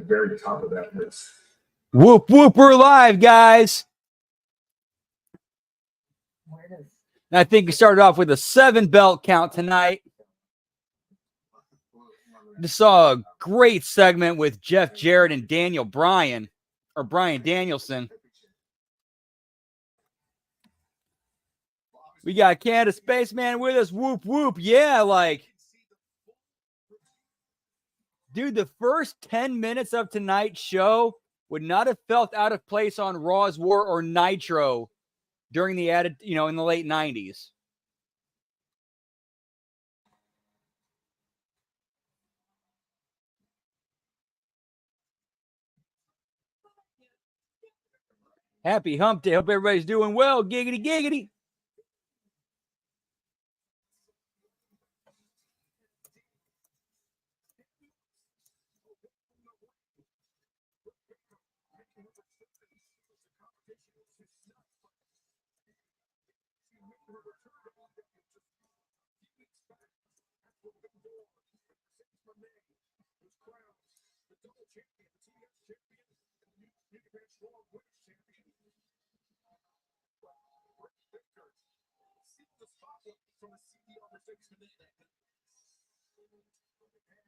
very top of that list. Whoop, whoop, we're live, guys. And I think we started off with a 7-belt count tonight. Just saw a great segment with Jeff Jarrett and Daniel Bryan, or Bryan Danielson. We got Canada Spaceman with us. Whoop, whoop. Yeah, like, dude, the first 10 minutes of tonight's show would not have felt out of place on Raw's War or Nitro during the added, in the late 90s. Happy Hump Day. Hope everybody's doing well. Giggity, giggity.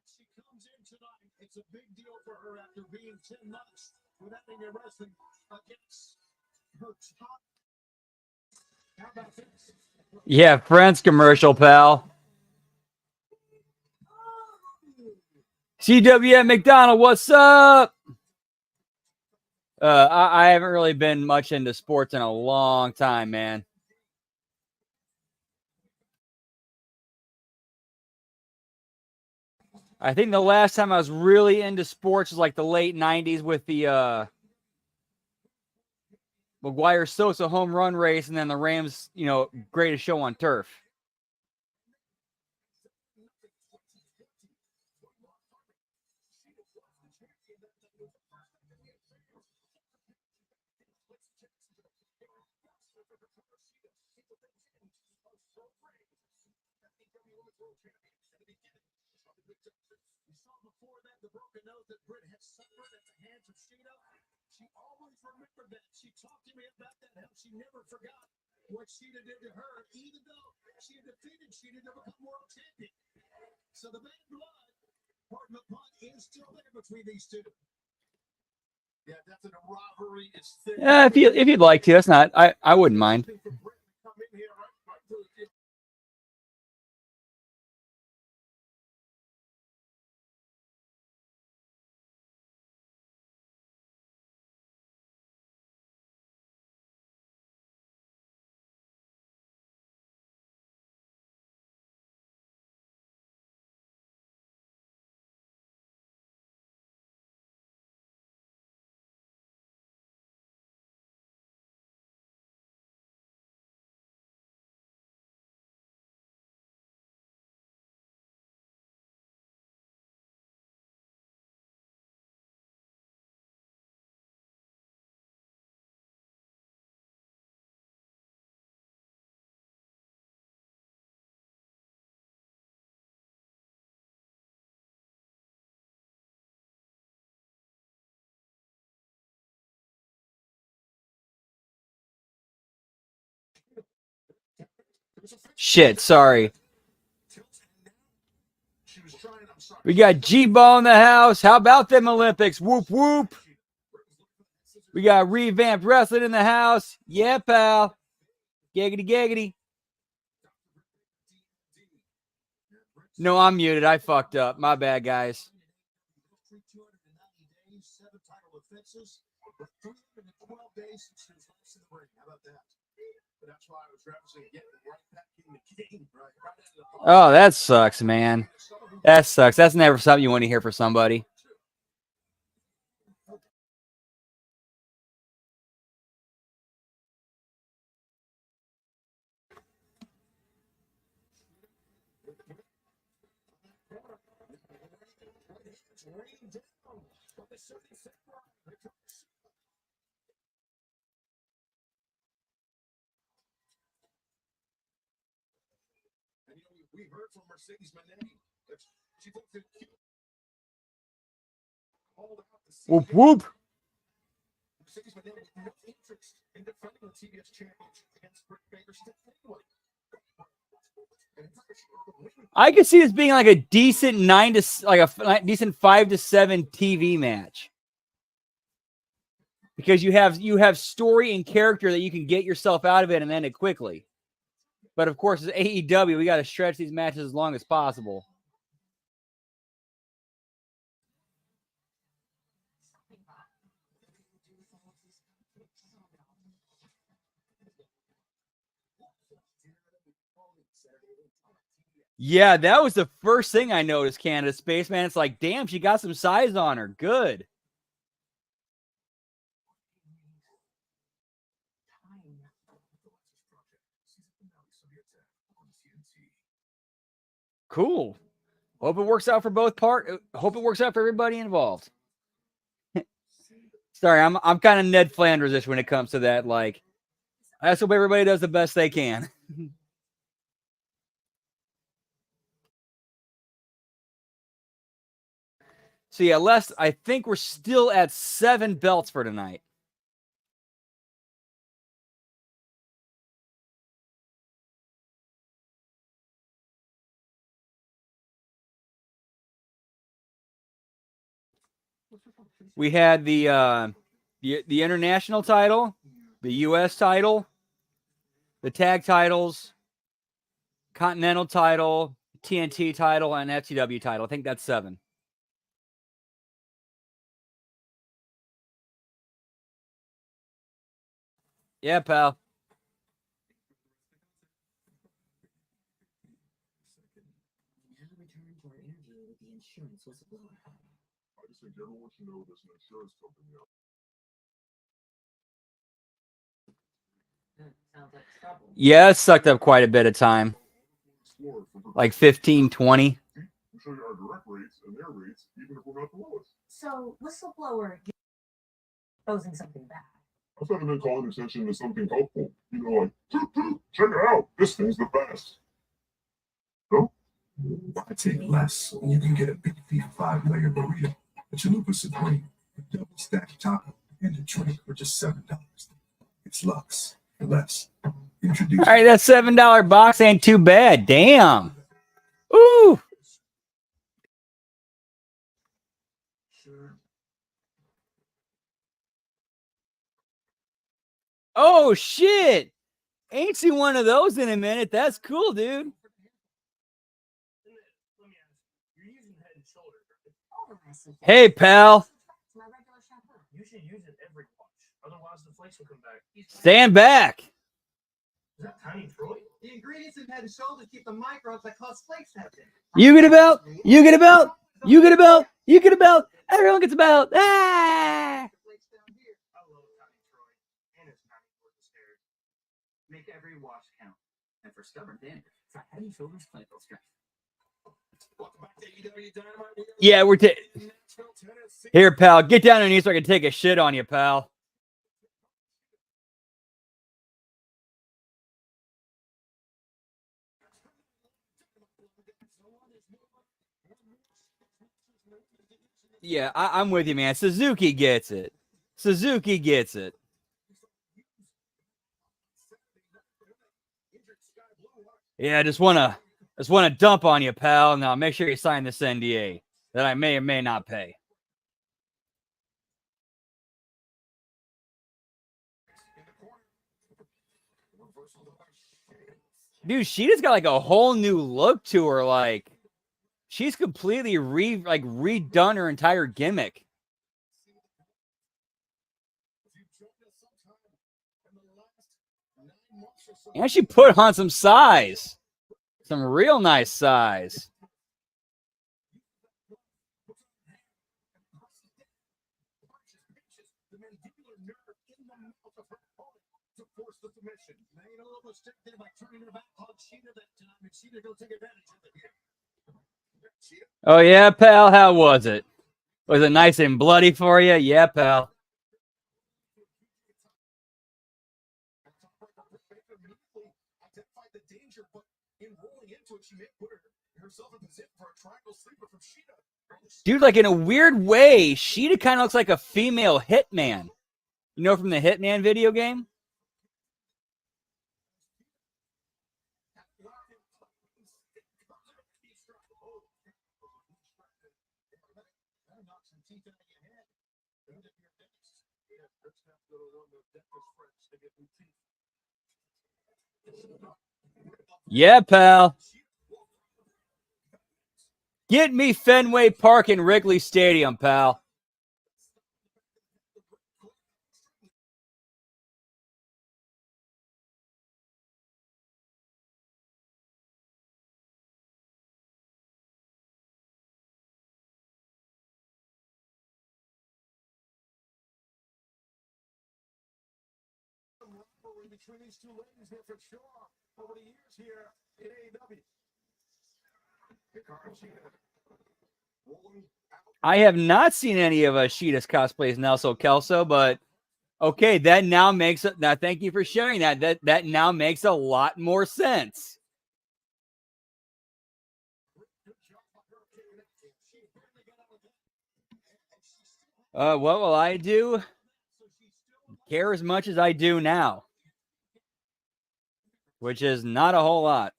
She comes in tonight. It's a big deal for her after being 10 months without any wrestling against her top. How about this? Yeah, Friends commercial, pal. CW at McDonald, what's up? I haven't really been much into sports in a long time, man. I think the last time I was really into sports was like the late 90s with the McGuire-Sosa home run race and then the Rams, greatest show on turf. Before that, the broken nose that Britt had suffered at the hands of Sheeta. She always remembered that. She talked to me about that, how she never forgot what Sheeta did to her, even though she had defeated Sheeta to become world champion. So the bad blood, pardon the pun, is still there between these two. Yeah, that's a rivalry. It's thick. Yeah, if you'd like to, that's not. I wouldn't mind. Shit, sorry. We got G-Ball in the house. How about them Olympics? Whoop, whoop. We got revamped wrestling in the house. Yeah, pal. Giggity, giggity. No, I'm muted. I fucked up. My bad, guys. Oh, that sucks, man. That sucks. That's never something you want to hear for somebody. We heard from Mercedes Moné. She took the called out Whoop whoop. Mercedes McDonald with no interest in defending the TBS championship against Britt Baker. She didn't anyway. I could see this being like a decent decent 5 to 7 TV match. Because you have story and character that you can get yourself out of it and end it quickly. But of course, as AEW, we got to stretch these matches as long as possible. Yeah, that was the first thing I noticed, Canada Spaceman. It's like, damn, she got some size on her. Good. Cool. Hope it works out for both Hope it works out for everybody involved. Sorry, I'm kind of Ned Flanders-ish when it comes to that. Like, I just hope everybody does the best they can. So yeah, I think we're still at 7 belts for tonight. We had the international title, the U.S. title, the tag titles, continental title, TNT title, and FTW title. I think that's 7. Yeah, pal. Yeah, it sucked up quite a bit of time. Like 15, 20. We show you our direct rates and their rates, even if we're not the lowest. So, whistleblower posing something bad. I've had them calling attention to something helpful. You know, like, check it out. This thing's the best. No? Why take less when you can get a beefy 5-layer burrito, a chalupa supreme, a double stacked taco, and a drink for just $7? It's Lux for less. Introduce. All right, that $7 box ain't too bad. Damn. Ooh. Oh shit. Ain't seen one of those in a minute. That's cool, dude. Hey, pal. You should use it every watch. Otherwise, the flakes will come back. Stand back. Is that Tiny Troy? The ingredients in Head and Shoulders keep the microbes that cause flakes to happen. You get a belt. You get a belt. You get a belt. You get a belt. Everyone gets a belt. Ah! Make every wash count. And for stubborn dandruff, try Head and Shoulders Clinical Strength. Yeah, here, pal. Get down on your knees so I can take a shit on you, pal. Yeah, I'm with you, man. Suzuki gets it. Suzuki gets it. Yeah, I just wanna dump on you, pal. Now make sure you sign this NDA that I may or may not pay. Dude, she just got like a whole new look to her. Like, she's completely redone her entire gimmick. And she put on some size. Some real nice size. Oh, yeah, pal? How was it? Was it nice and bloody for you? Yeah, pal. In rolling into it, she may put herself in position for a triangle sleeper from Sheeta. Dude, like in a weird way, Sheeta kind of looks like a female Hitman. You know, from the Hitman video game? Yeah, pal. Get me Fenway Park and Wrigley Stadium, pal. Between these two ladies here for sure over the years here in AEW. I have not seen any of Sheeta's cosplays, Nelson Kelso, but okay, that now makes it. Now, thank you for sharing that. That now makes a lot more sense. What will I do? Care as much as I do now, which is not a whole lot.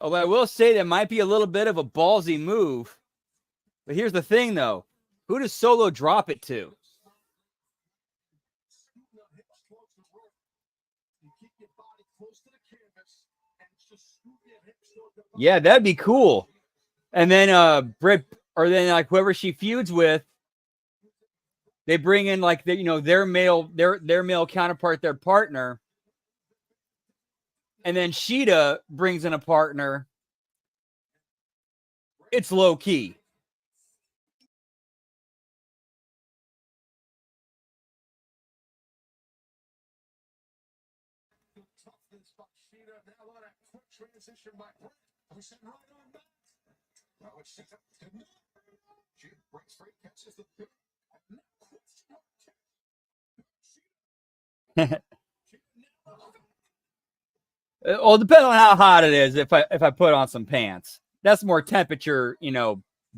Although I will say that might be a little bit of a ballsy move. But here's the thing, though. Who does Solo drop it to? Yeah, that'd be cool. And then Britt, or then like whoever she feuds with, they bring in like their male counterpart, their partner, and then Sheeta brings in a partner. It's low key. Well, depending on how hot it is, if I put on some pants, that's more temperature,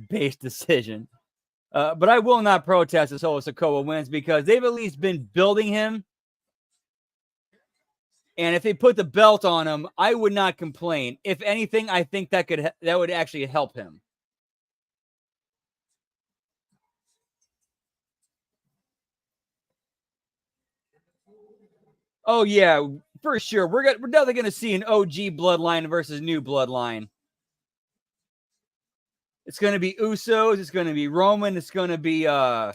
based decision. But I will not protest if Solo Sikoa wins because they've at least been building him. And if they put the belt on him, I would not complain. If anything, I think that would actually help him. Oh yeah, for sure. We're definitely going to see an OG bloodline versus new bloodline. It's going to be Usos. It's going to be Roman. It's going to be Sami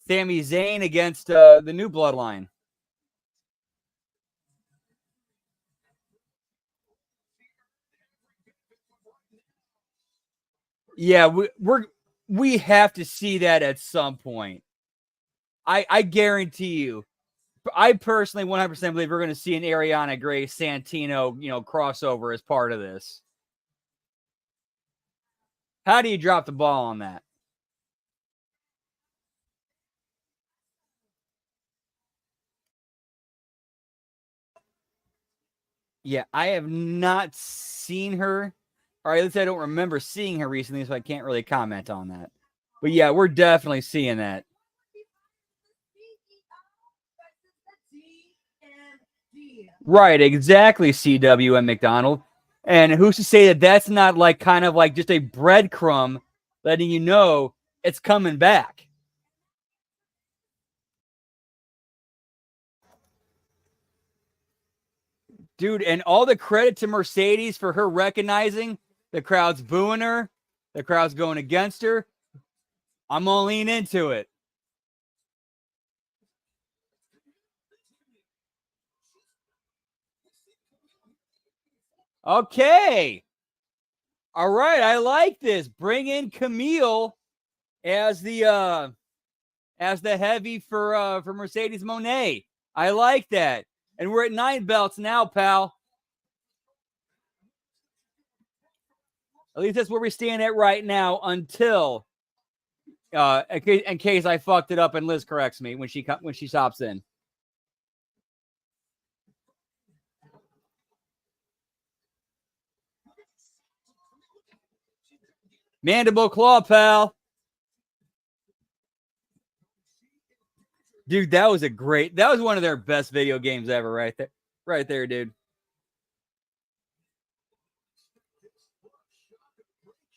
Zayn against the new bloodline. Yeah, we have to see that at some point. I guarantee you. I personally 100% believe we're going to see an Ariana Grace Santino, crossover as part of this. How do you drop the ball on that? Yeah, I have not seen her. Or at least I don't remember seeing her recently, so I can't really comment on that. But yeah, we're definitely seeing that. Right, exactly, CW and McDonald. And who's to say that that's not like kind of like just a breadcrumb letting you know it's coming back? Dude, and all the credit to Mercedes for her recognizing the crowd's booing her, the crowd's going against her. I'm gonna lean into it. Okay. All right, I like this. Bring in Camille as the heavy for Mercedes Moné. I like that. And we're at 9 belts now, pal. At least that's where we stand at right now until in case I fucked it up and Liz corrects me when she stops in. Mandible Claw, pal. Dude, that was one of their best video games ever right there. Right there, dude.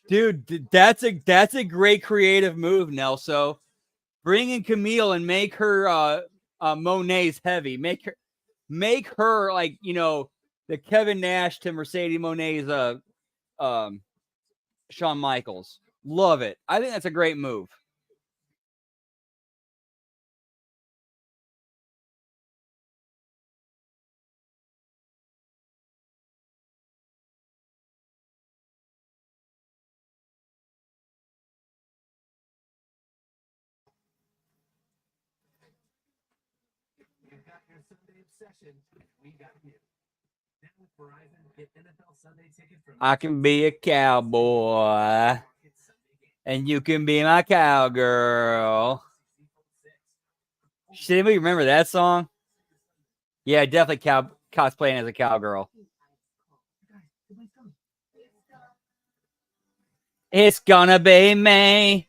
Dude, that's a great creative move, Nelson. Bring in Camille and make her Monet's heavy. Make her like, you know, the Kevin Nash to Mercedes Monet's Shawn Michaels. Love it. I think that's a great move. You've got your Sunday obsession. We got you. Now with Verizon, get NFL Sunday ticket from I can be a cowboy, and you can be my cowgirl. Should anybody remember that song? Yeah, definitely cosplaying as a cowgirl. It's gonna be me.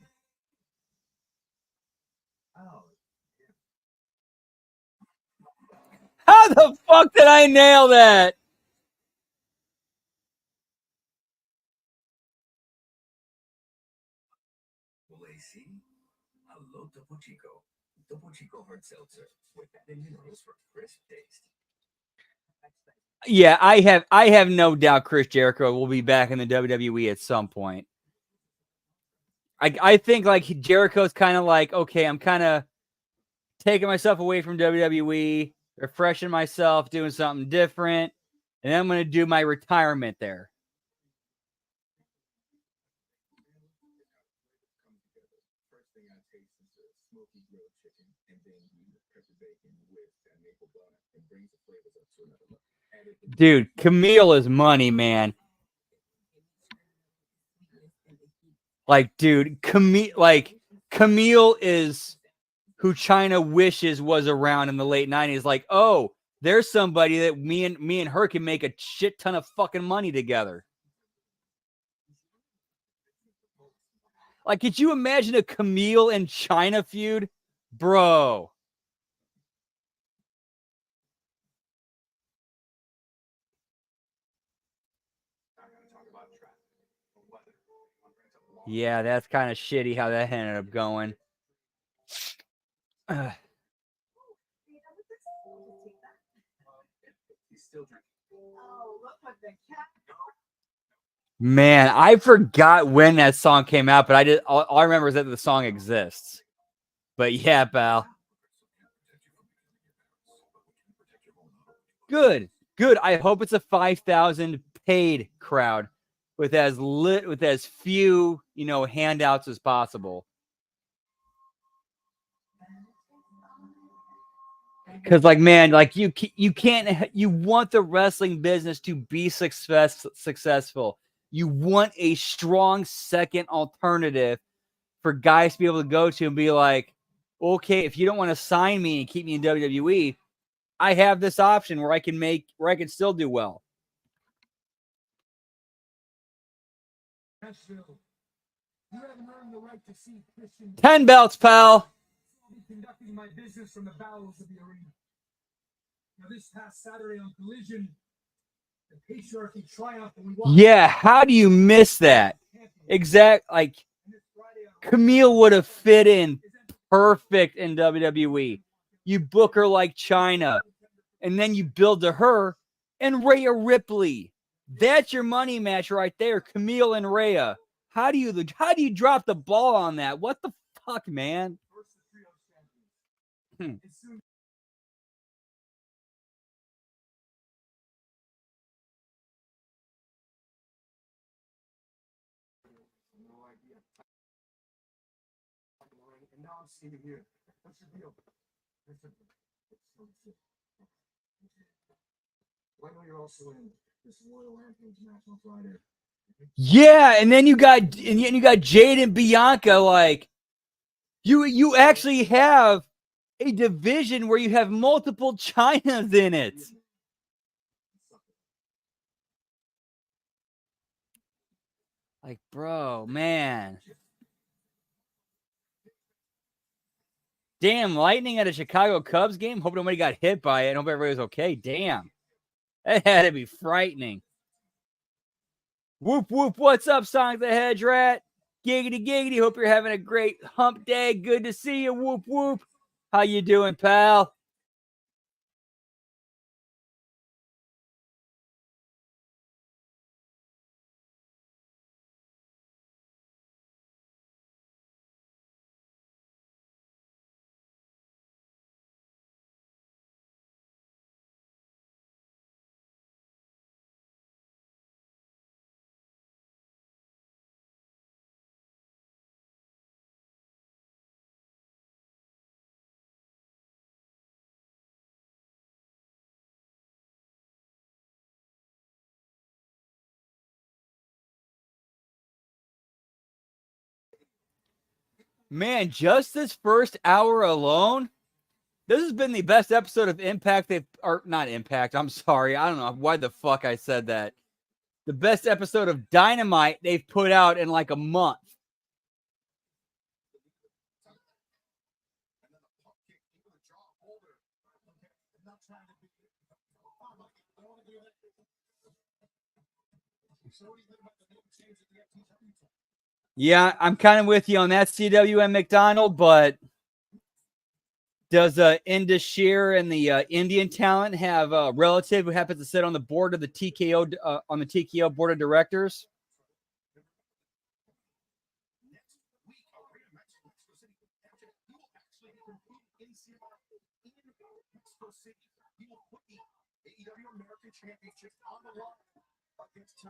How the fuck did I nail that? Well, AC, I love Topo Chico. Topo Chico hard seltzer with added minerals for crisp taste. Yeah, I have no doubt Chris Jericho will be back in the WWE at some point. I think like Jericho's kind of like, okay, I'm kind of taking myself away from WWE, refreshing myself, doing something different, and then I'm going to do my retirement there. First thing I taste is the smoky grilled chicken, and then you pepper bacon with that maple butter and brings the flavors up to another level. Dude, Camille is money, man. Like, dude, Camille is who China wishes was around in the late 90s. Like, oh, there's somebody that me and her can make a shit ton of fucking money together. Like, could you imagine a Camille and China feud? Bro. Yeah, that's kind of shitty how that ended up going. Man, I forgot when that song came out, but all I remember is that the song exists. But yeah, pal. Good. I hope it's a 5,000 paid crowd with as few, you know, handouts as possible. Because, like, man, like you can't. You want the wrestling business to be successful. You want a strong second alternative for guys to be able to go to and be like, okay, if you don't want to sign me and keep me in WWE, I have this option where I can still do well. Nashville. You haven't earned the right to see Christian 10 belts, pal. conducting my business from the bowels of the arena. Now, this past Saturday on Collision, the patriarchy triumphed, and we watched. Yeah, how do you miss that? Like, Camille would have fit in perfect in WWE. You book her like China, and then you build to her and Rhea Ripley. That's your money match right there, Camille and Rhea. How do you drop the ball on that? What the fuck, man? And now I'm seeing here. What's your deal? I know you're also in this Royal Rampage match on Friday. Yeah, and then you got Jade and Bianca. Like, you actually have a division where you have multiple Chinas in it. Like, bro, man. Damn, lightning at a Chicago Cubs game. Hope nobody got hit by it. Hope everybody was okay. Damn. That had to be frightening. Whoop, whoop. What's up, Sonic the Hedge Rat? Giggity, giggity. Hope you're having a great hump day. Good to see you. Whoop, whoop. How you doing, pal? Man, just this first hour alone, this has been the best episode of Impact or not Impact, I'm sorry. I don't know why the fuck I said that. The best episode of Dynamite they've put out in like a month. Yeah, I'm kind of with you on that, CWM McDonald, but does Indus Sher and the Indian talent have a relative who happens to sit on the board of the TKO on the TKO board of directors?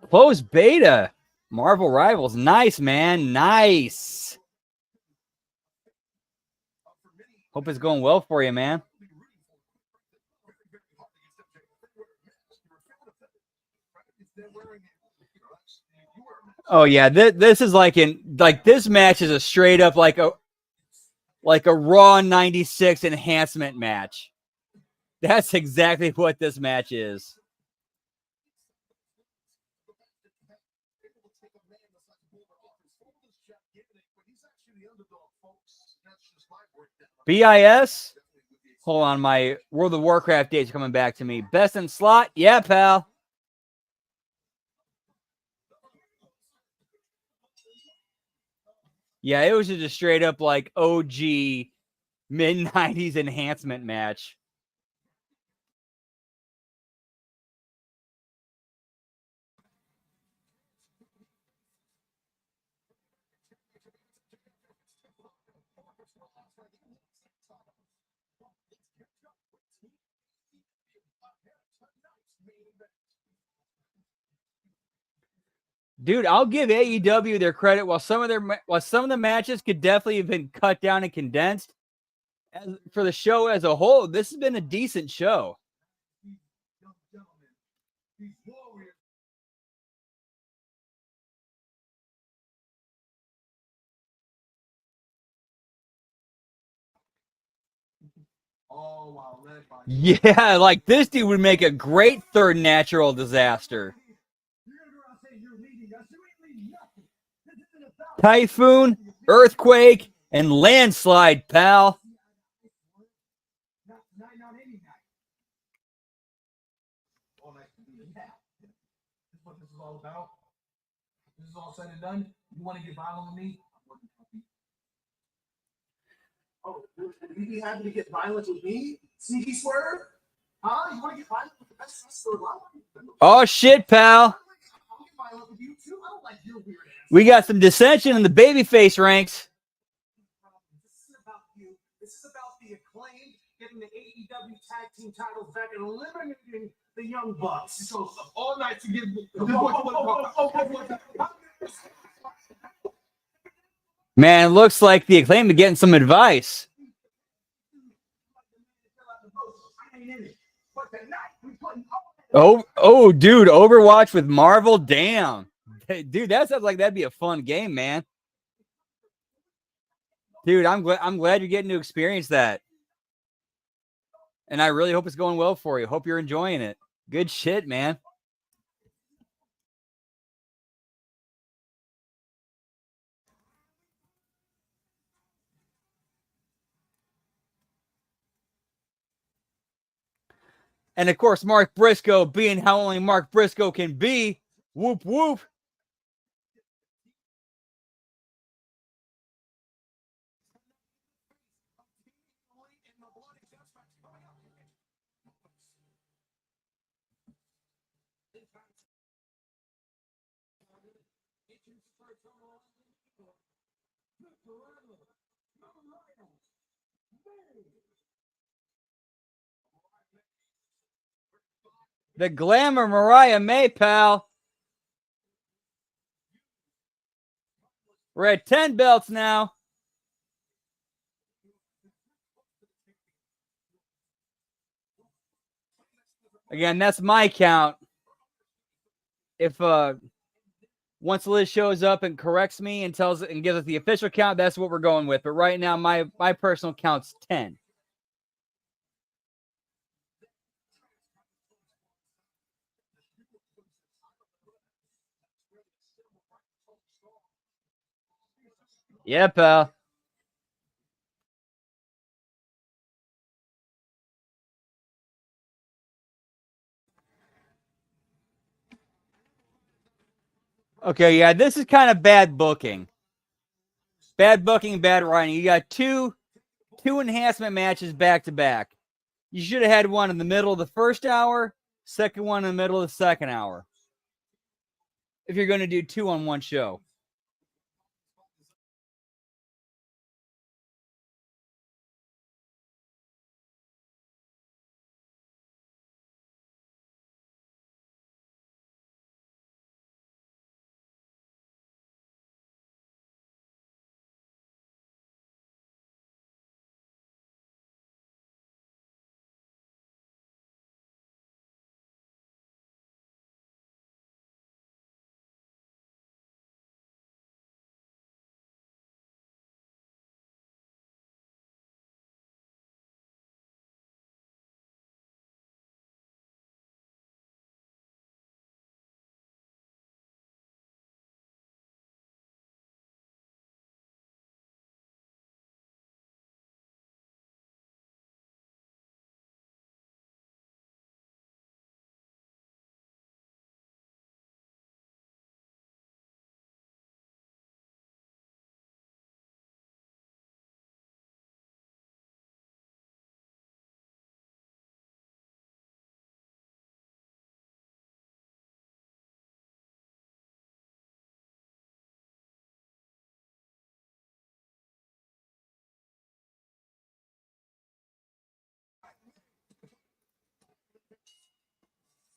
Close beta. Marvel Rivals. Nice, man. Nice. Hope it's going well for you, man. Oh yeah, this is like this match is a straight up like a Raw 96 enhancement match. That's exactly what this match is. BIS? Hold on, my World of Warcraft days are coming back to me. Best in slot? Yeah, pal. Yeah, it was just a straight up like OG mid-90s enhancement match. Dude, I'll give AEW their credit. While some of the matches could definitely have been cut down and condensed, for the show as a whole, this has been a decent show. Yeah, like this dude would make a great third natural disaster. Typhoon, earthquake, and landslide, pal. This is all about. This is all said and done. You want to get violent with me? Oh, you'd be happy to get violent with me? Sneaky swerve? Huh? You want to get violent with the best wrestler alive? Oh, shit, pal. I'll get violent with you too. I don't like your weird ass. We got some dissension in the babyface ranks. This is about you. This is about the Acclaimed getting the AEW tag team titles back and eliminating the Young Bucks. So all night to give. Man, looks like the Acclaimed are getting some advice. Oh, dude, Overwatch with Marvel, damn, dude, that sounds like that'd be a fun game, man. Dude, I'm glad you're getting to experience that, and I really hope it's going well for you. Hope you're enjoying it. Good shit, man. And of course, Mark Briscoe being how only Mark Briscoe can be. Whoop, whoop. The glamour Mariah May, pal. We're at 10 belts now. Again, that's my count. If once Liz shows up and corrects me and tells it and gives us the official count, that's what we're going with. But right now, my personal count's 10. Yeah, pal. Okay, yeah, this is kind of bad booking. Bad booking, bad writing. You got two enhancement matches back to back. You should have had one in the middle of the first hour, second one in the middle of the second hour. If you're going to do two on one show.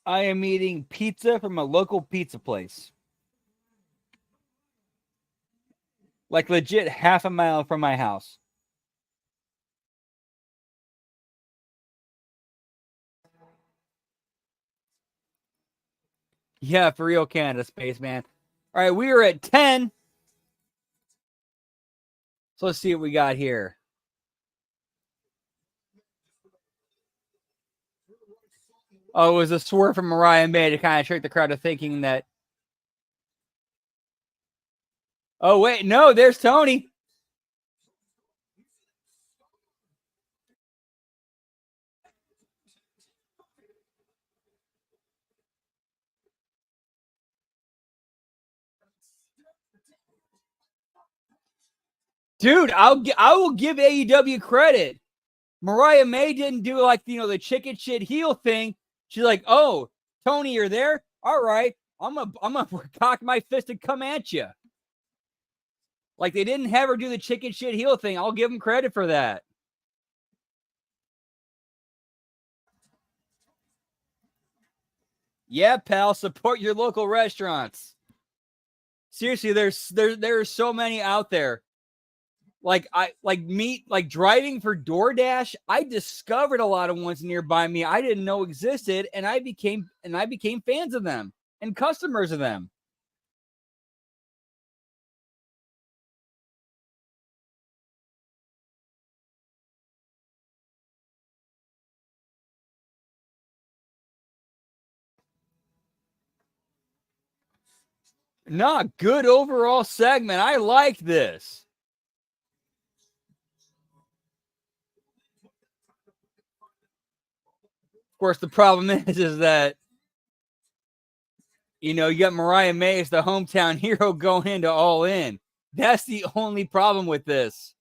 I am eating pizza from a local pizza place. Like legit half a mile from my house. Yeah, for real, Canada Spaceman. All right, we are at 10. So let's see what we got here. Oh, it was a swerve from Mariah May to kind of trick the crowd to thinking that. Oh, wait, no, there's Tony. Dude, I will give AEW credit. Mariah May didn't do like the chicken shit heel thing. She's like, "Oh, Tony, you're there. All right, I'm gonna cock my fist and come at you." Like they didn't have her do the chicken shit heel thing. I'll give them credit for that. Yeah, pal, support your local restaurants. Seriously, there's so many out there. Like driving for DoorDash, I discovered a lot of ones nearby me I didn't know existed, and I became fans of them and customers of them. Not good overall segment. I liked this. course, the problem is that, you got Mariah May as the hometown hero going into All In. That's the only problem with this.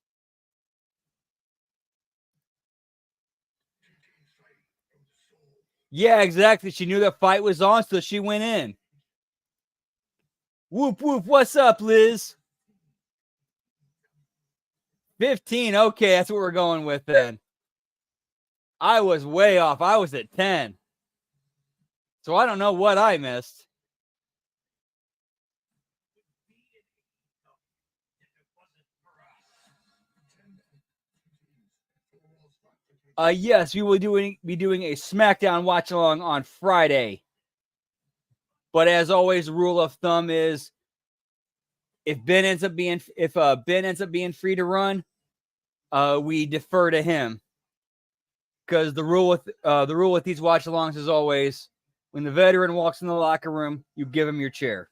Yeah, exactly. She knew the fight was on, so she went in. Whoop, whoop. What's up, Liz? 15. Okay, that's what we're going with then. I was way off. I was at 10. So I don't know what I missed. Yes, we will be doing a SmackDown watch along on Friday. But as always, the rule of thumb is if Ben ends up being free to run, we defer to him. Because the rule with these watch alongs is always when the veteran walks in the locker room, you give him your chair.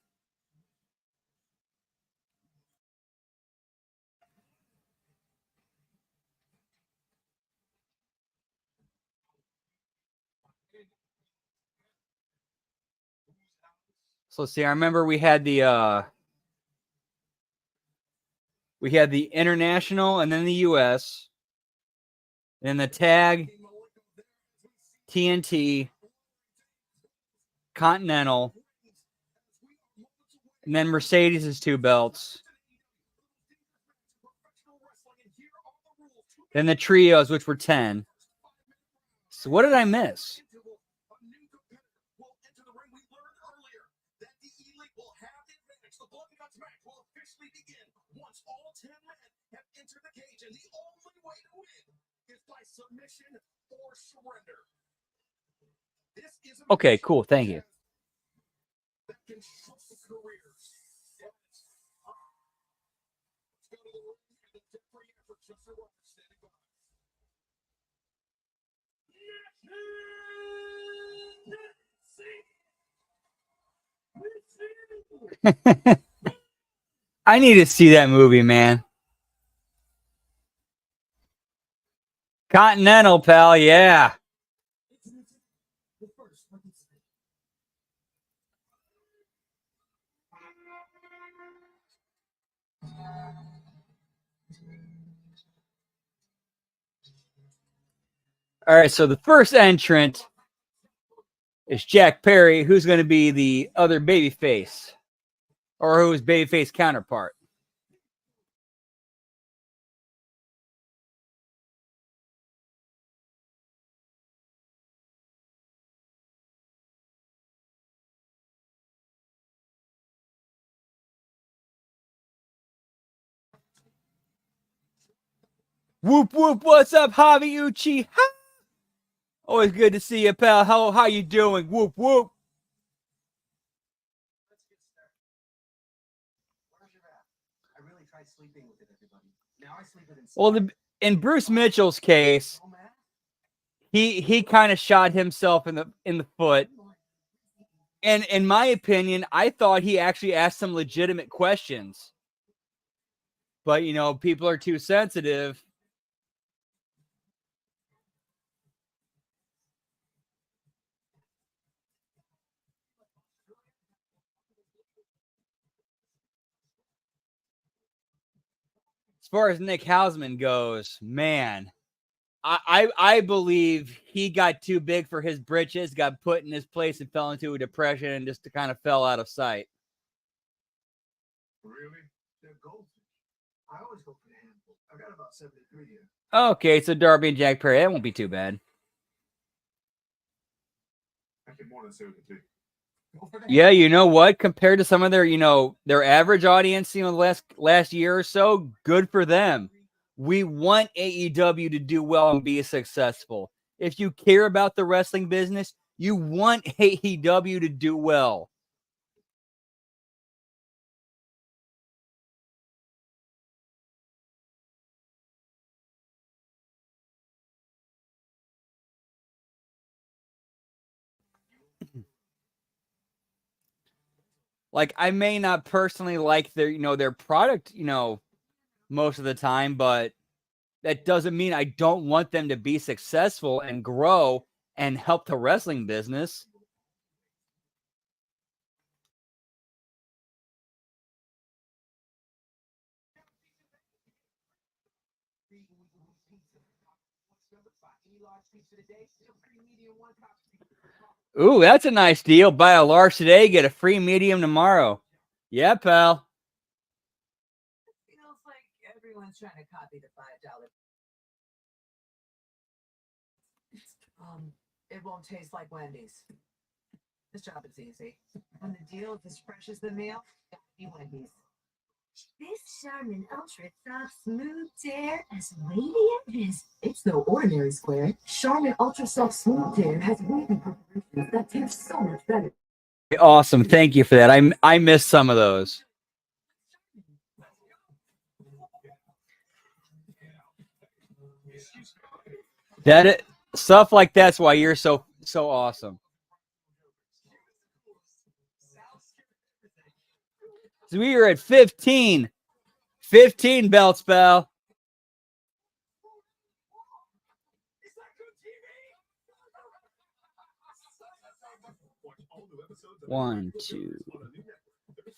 So let's see, I remember we had the international and then the US, then the tag, TNT, Continental, and then Mercedes' 2 belts. Then the trios, which were 10. So what did I miss? Okay, cool. Thank you. I need to see that movie, man. Continental, pal, yeah. All right, so the first entrant is Jack Perry, who's going to be the other babyface, or who's babyface counterpart. Whoop whoop! What's up, Javi Uchi? Ha! Always good to see you, pal. How you doing? Whoop whoop! Well, in Bruce Mitchell's case, he kind of shot himself in the foot. And in my opinion, I thought he actually asked some legitimate questions. But, people are too sensitive. As far as Nick Hausman goes, man, I believe he got too big for his britches, got put in his place and fell into a depression and just kind of fell out of sight. Really? They're goldfish. I always go for the handful. I got about 73 here. Okay, so Darby and Jack Perry, that won't be too bad. I can more than 73. Yeah, you know what? Compared to some of their, their average audience, the last year or so, good for them. We want AEW to do well and be successful. If you care about the wrestling business, you want AEW to do well. Like, I may not personally like their product, most of the time, but that doesn't mean I don't want them to be successful and grow and help the wrestling business. Ooh, that's a nice deal. Buy a large today, get a free medium tomorrow. Yeah, pal. Feels like everyone's trying to copy the $5. It won't taste like Wendy's. This job is easy. When the deal is as fresh as the meal, gotta be Wendy's. This Charmin Ultra Soft Smooth Tear, as radiant as it's no ordinary square. Charmin Ultra Soft Smooth Tear has wavy perforations that tear so much better. Awesome. Thank you for that. I missed some of those. Stuff like that's why you're so awesome. So we are at 15. 15 belts, pal. One, 2,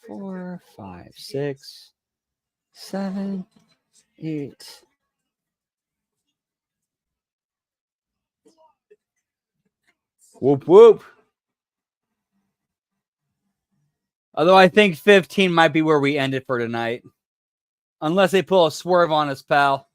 4, 5, 6, 7, 8. Whoop, whoop. Although I think 15 might be where we end it for tonight. Unless they pull a swerve on us, pal.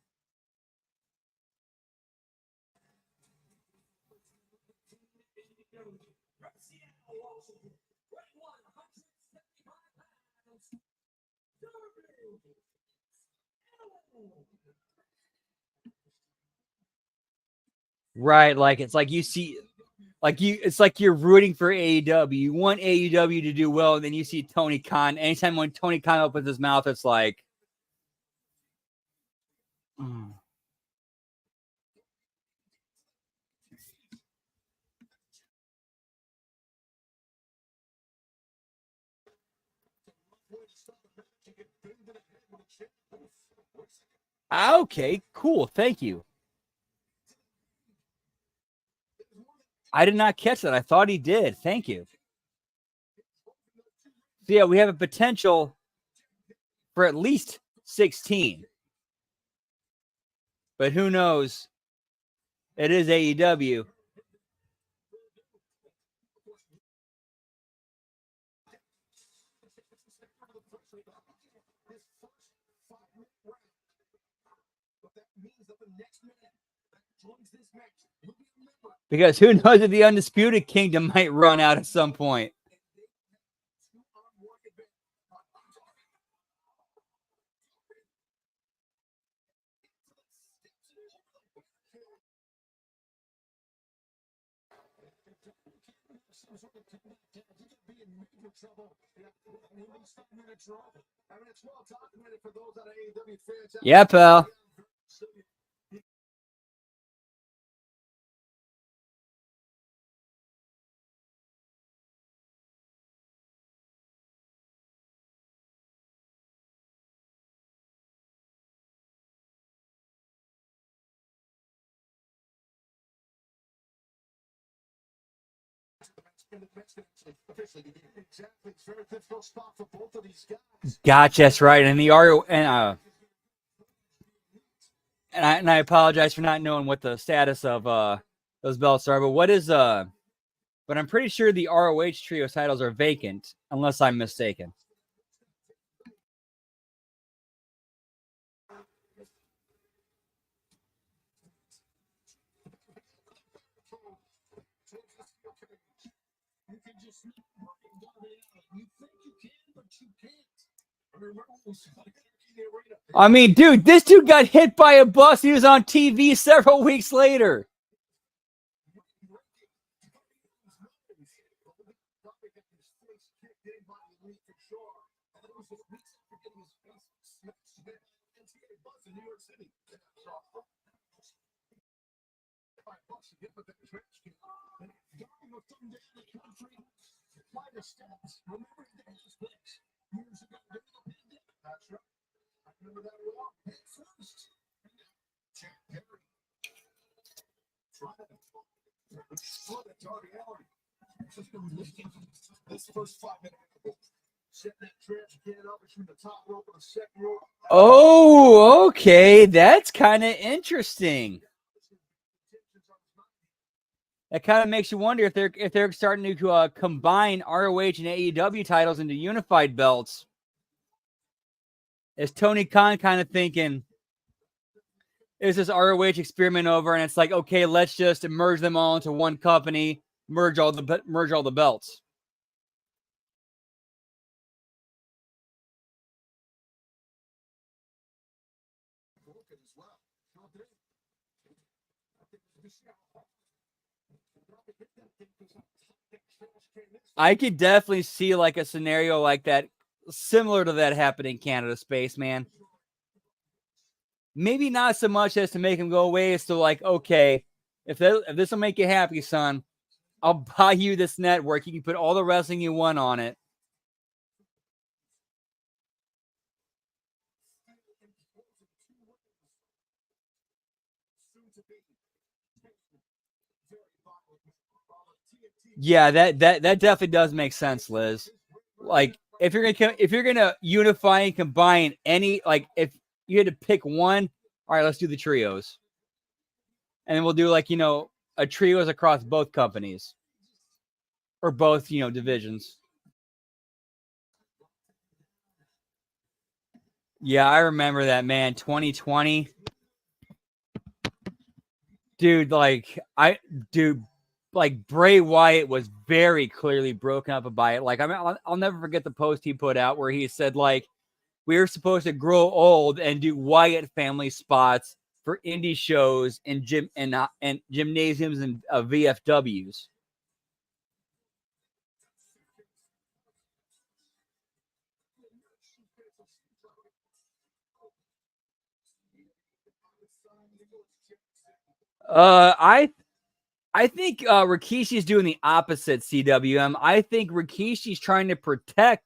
Right, like it's like you see, it's like you're rooting for AEW. You want AEW to do well, and then you see Tony Khan. Anytime when Tony Khan opens his mouth, it's like, okay, cool, thank you. I did not catch that. I thought he did. Thank you. So yeah, we have a potential for at least 16. But who knows? It is AEW. Because who knows if the Undisputed Kingdom might run out at some point. Yeah, pal. Gotcha, that's right. And the RO and I apologize for not knowing what the status of those belts are, but what is but I'm pretty sure the ROH trio titles are vacant, unless I'm mistaken. I mean, dude, this dude got hit by a bus. He was on TV several weeks later. This first 5 minutes. Setting that trash can up between the top rope and the second rope. Oh, okay. That's kind of interesting. That kind of makes you wonder if they're starting to combine ROH and AEW titles into unified belts. Is Tony Khan kind of thinking, is this ROH experiment over? And it's like, okay, let's just merge them all into one company, merge all the belts. I could definitely see like a scenario like that, similar to that happening in Canada, Spaceman. Maybe not so much as to make him go away, as to like, okay, if this will make you happy, son, I'll buy you this network. You can put all the wrestling you want on it. Yeah, that definitely does make sense, Liz. Like if you're gonna unify and combine any, like if you had to pick one, all right, let's do the trios, and then we'll do like a trios across both companies or both divisions. Yeah, I remember that, man. 2020, dude. Like Bray Wyatt was very clearly broken up by it. Like I'll never forget the post he put out where he said like, we were supposed to grow old and do Wyatt family spots for indie shows and gymnasiums and VFWs. I think Rikishi's doing the opposite, CWM. I think Rikishi's trying to protect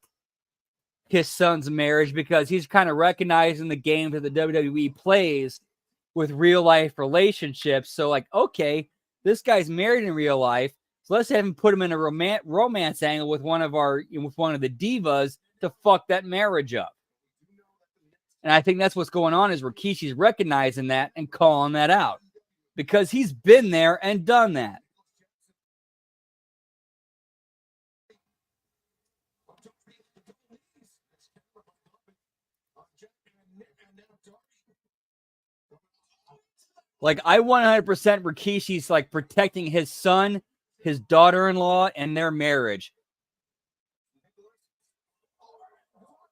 his son's marriage because he's kind of recognizing the games that the WWE plays with real life relationships. So like, okay, this guy's married in real life. So let's have him put him in a romance angle with one of the divas to fuck that marriage up. And I think that's what's going on is Rikishi's recognizing that and calling that out because he's been there and done that. Like I 100% Rikishi's like protecting his son, his daughter-in-law, and their marriage.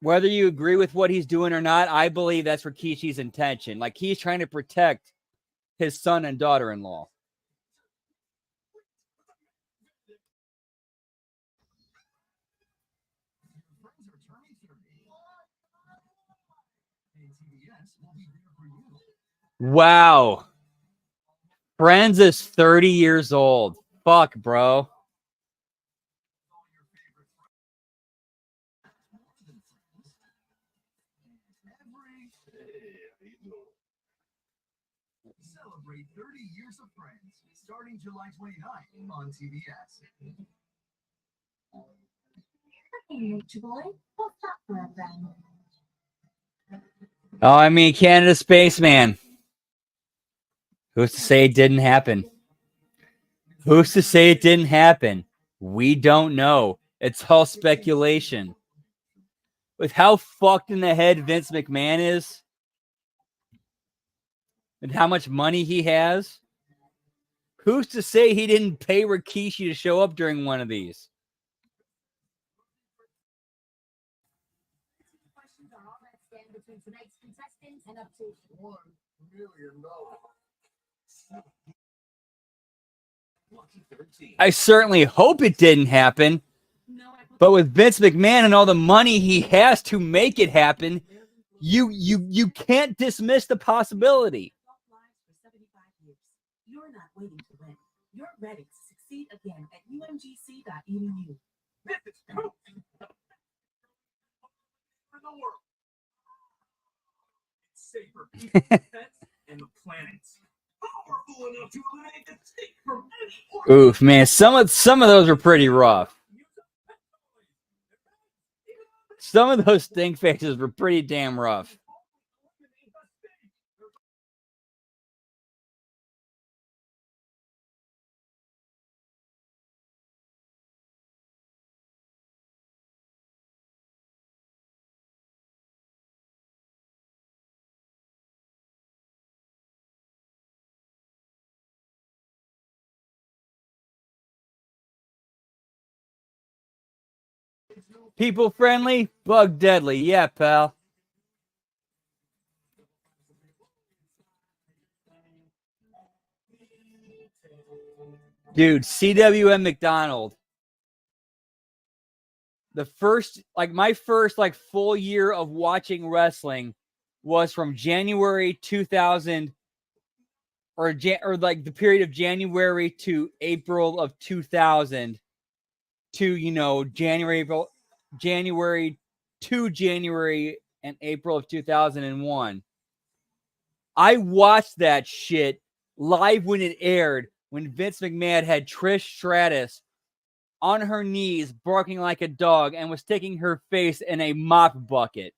Whether you agree with what he's doing or not, I believe that's Rikishi's intention. Like he's trying to protect his son and daughter-in-law. Wow. Friends is 30 years old. Fuck, bro. Celebrate 30 years of Friends, starting July 29th on TBS. Oh, I mean, Canada Spaceman. Who's to say it didn't happen? Who's to say it didn't happen? We don't know. It's all speculation. With how fucked in the head Vince McMahon is and how much money he has, who's to say he didn't pay Rikishi to show up during one of these? $1 million. I certainly hope it didn't happen. But with Vince McMahon and all the money he has to make it happen, you can't dismiss the possibility. You're not waiting to win. You're ready to succeed again at umgc.edu. This is proof for the world. It's safer people, pets, and the planet. powerful enough to eliminate the stick from any organ. Oof, man. Some of those were pretty rough. Some of those stink faces were pretty damn rough. People friendly, bug deadly. Yeah, pal. Dude, CWM McDonald. The first, my first, full year of watching wrestling was from January 2000 or the period of January to April of 2000 to, January and April of 2001. I watched that shit live when it aired, when Vince McMahon had Trish Stratus on her knees, barking like a dog, and was sticking her face in a mop bucket.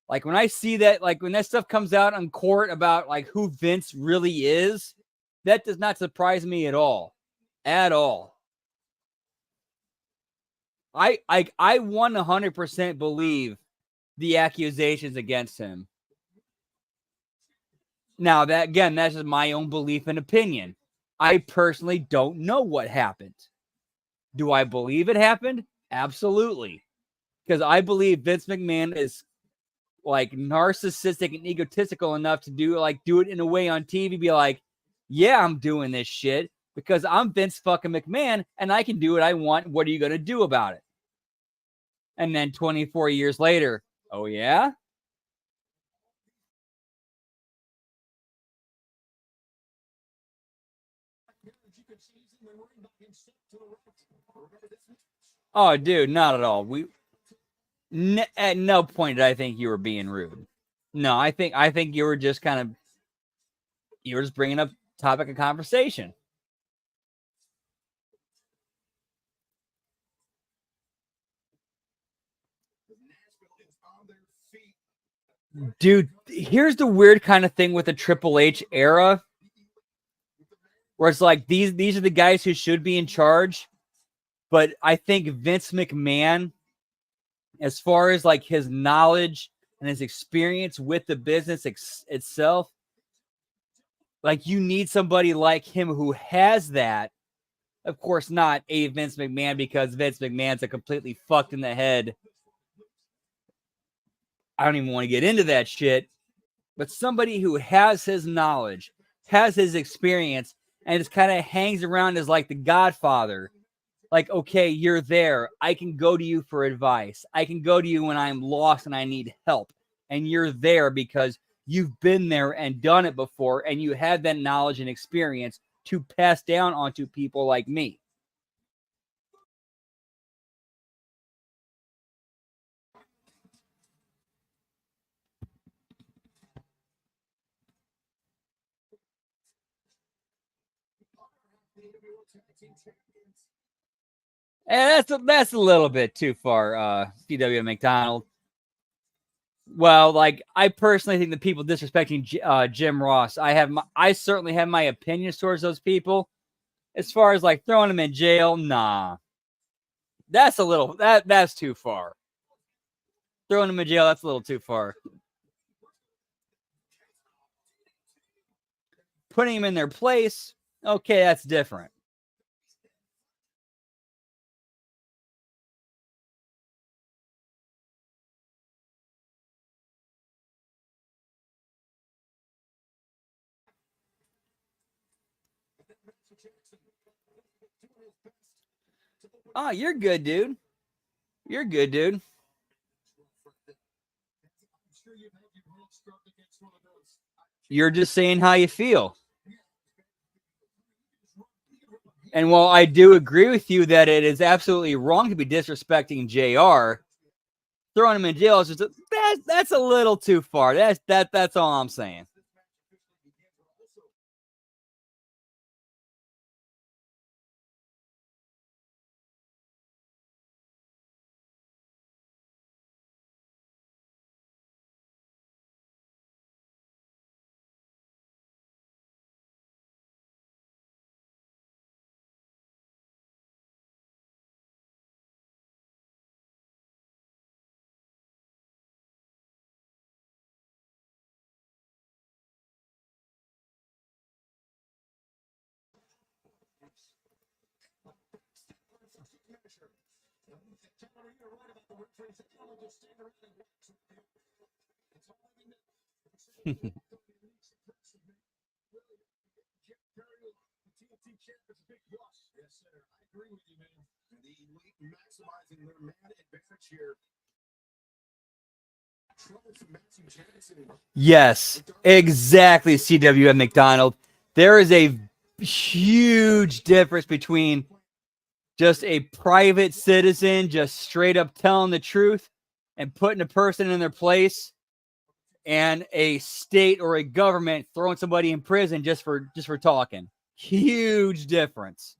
Like, when I see that, when that stuff comes out on court about, who Vince really is, that does not surprise me at all. At all. I 100% believe the accusations against him. Now, that's just my own belief and opinion. I personally don't know what happened. Do I believe it happened? Absolutely. Because I believe Vince McMahon is narcissistic and egotistical enough to do it in a way on TV, be like, yeah, I'm doing this shit because I'm Vince fucking McMahon and I can do what I want. What are you going to do about it? And then 24 years later, oh yeah? Oh, dude, not at all. At no point did I think you were being rude. No, I think you were just bringing up topic of conversation. Dude, here's the weird kind of thing with the Triple H era, where it's like these are the guys who should be in charge, but I think Vince McMahon, as far as his knowledge and his experience with the business itself, you need somebody like him who has that. Of course, not a Vince McMahon, because Vince McMahon's a completely fucked in the head. I don't even want to get into that shit. But somebody who has his knowledge, has his experience, and just kind of hangs around as the Godfather. Okay, you're there. I can go to you for advice. I can go to you when I'm lost and I need help. And you're there because you've been there and done it before, and you have that knowledge and experience to pass down onto people like me. And that's a little bit too far, CW McDonald. Well, I personally think the people disrespecting Jim Ross, I certainly have my opinions towards those people. As far as throwing him in jail, nah. That's that's too far. Throwing him in jail, that's a little too far. Putting him in their place, okay, that's different. Oh, you're good, dude. You're good, dude. You're just saying how you feel. And while I do agree with you that it is absolutely wrong to be disrespecting JR, throwing him in jail is just that's a little too far. That's all I'm saying. Yes, sir. I agree with you, man. The elite maximizing their man advantage here. Troublesome Matthew Jackson. Yes, exactly, CWM McDonald. There is a huge difference between just a private citizen just straight up telling the truth and putting a person in their place, and a state or a government throwing somebody in prison just for talking. Huge difference.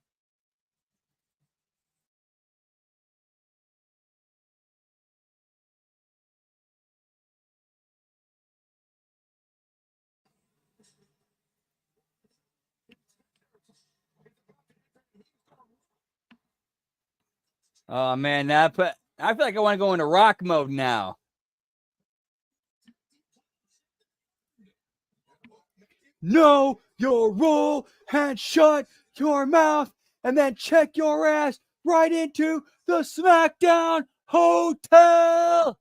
Oh man, I feel like I want to go into rock mode now. Know your role and shut your mouth, and then check your ass right into the SmackDown Hotel.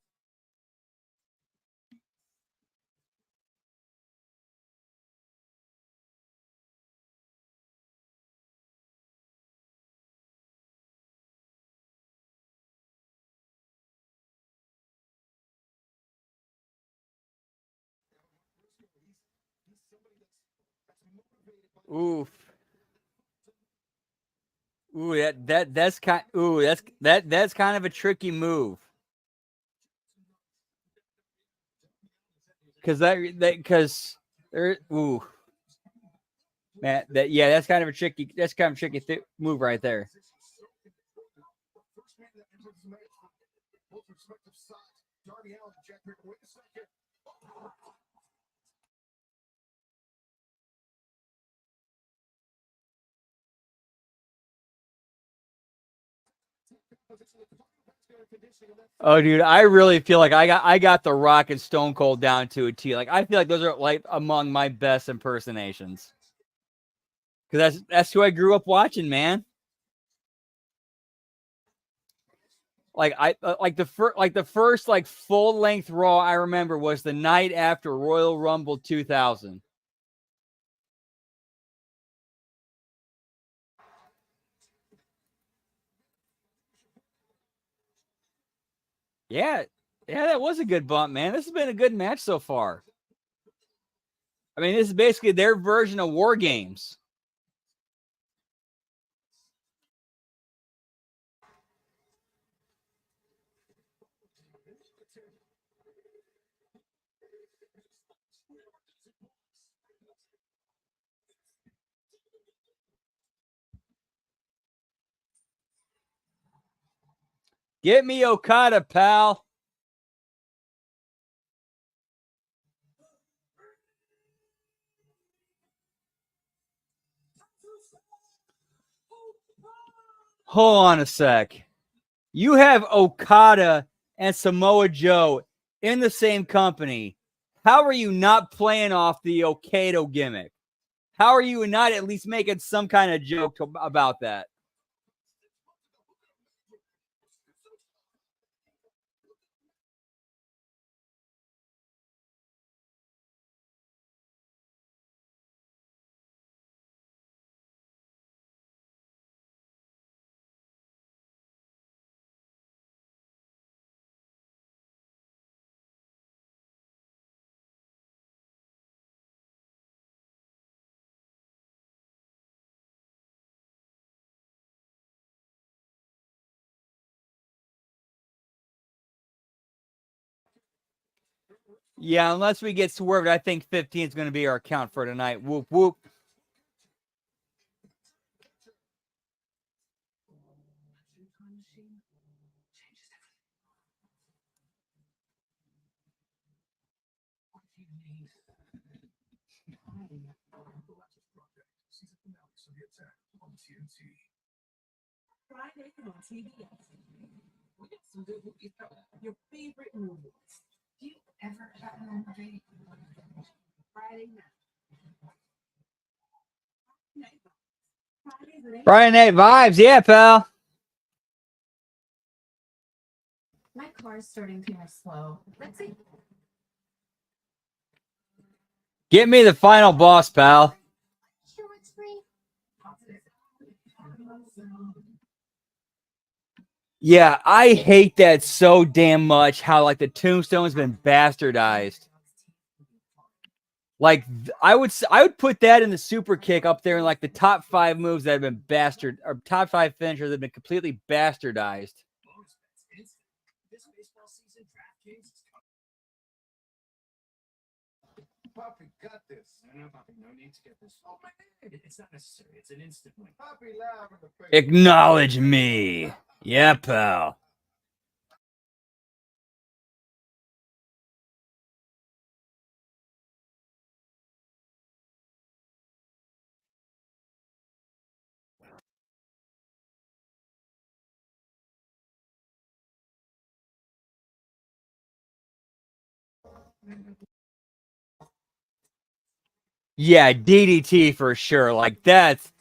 Oof. Ooh, that's kind. Ooh, that's kind of a tricky move. Because there. Ooh, man, that's kind of a tricky. That's kind of a tricky move right there. First man that enters the match from both respective sides. Darby Allin and Jack Perry. Wait a second. Oh, dude, I really feel like I got The Rock and Stone Cold down to a T. Like, I feel like those are like among my best impersonations. Because that's who I grew up watching, man. Like the first like full length Raw I remember was the night after Royal Rumble 2000. Yeah, that was a good bump, man. This has been a good match so far. I mean, this is basically their version of War Games. Get me Okada, pal. Hold on a sec. You have Okada and Samoa Joe in the same company. How are you not playing off the Okado gimmick? How are you not at least making some kind of joke about that? Yeah, unless we get swerved, I think 15 is going to be our count for tonight. Whoop, whoop. Friday on TBS. We got some good movies. Your favorite movies. Do you ever have a movie? Friday night. Friday Night Vibes. Yeah, pal. bars starting kind of slow. Let's see. Get me the final boss, pal. Sure, it's free. Yeah, I hate that so damn much. How like the tombstone's been bastardized. Like I would put that in the super kick up there in like the top 5 moves that have been bastard or top 5 finishers that have been completely bastardized. This baseball season, DraftKings is Poppy, got this. No, Poppy, no need to get this. Oh, man. It's not necessary. It's an instant win. Poppy, live in the face. Acknowledge me. Yeah, pal. Yeah, DDT for sure. Like that's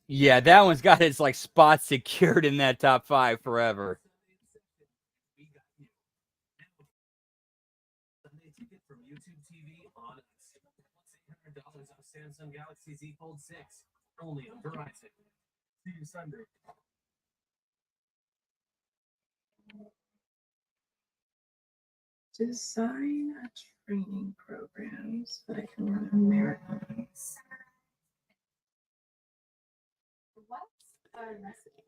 yeah, that one's got its like spot secured in that top 5 forever. Sunday ticket from YouTube TV on us. $800 off Samsung Galaxy Z Fold 6. Only on Verizon. See you Sunday. Design a training program so that I can run a marathon.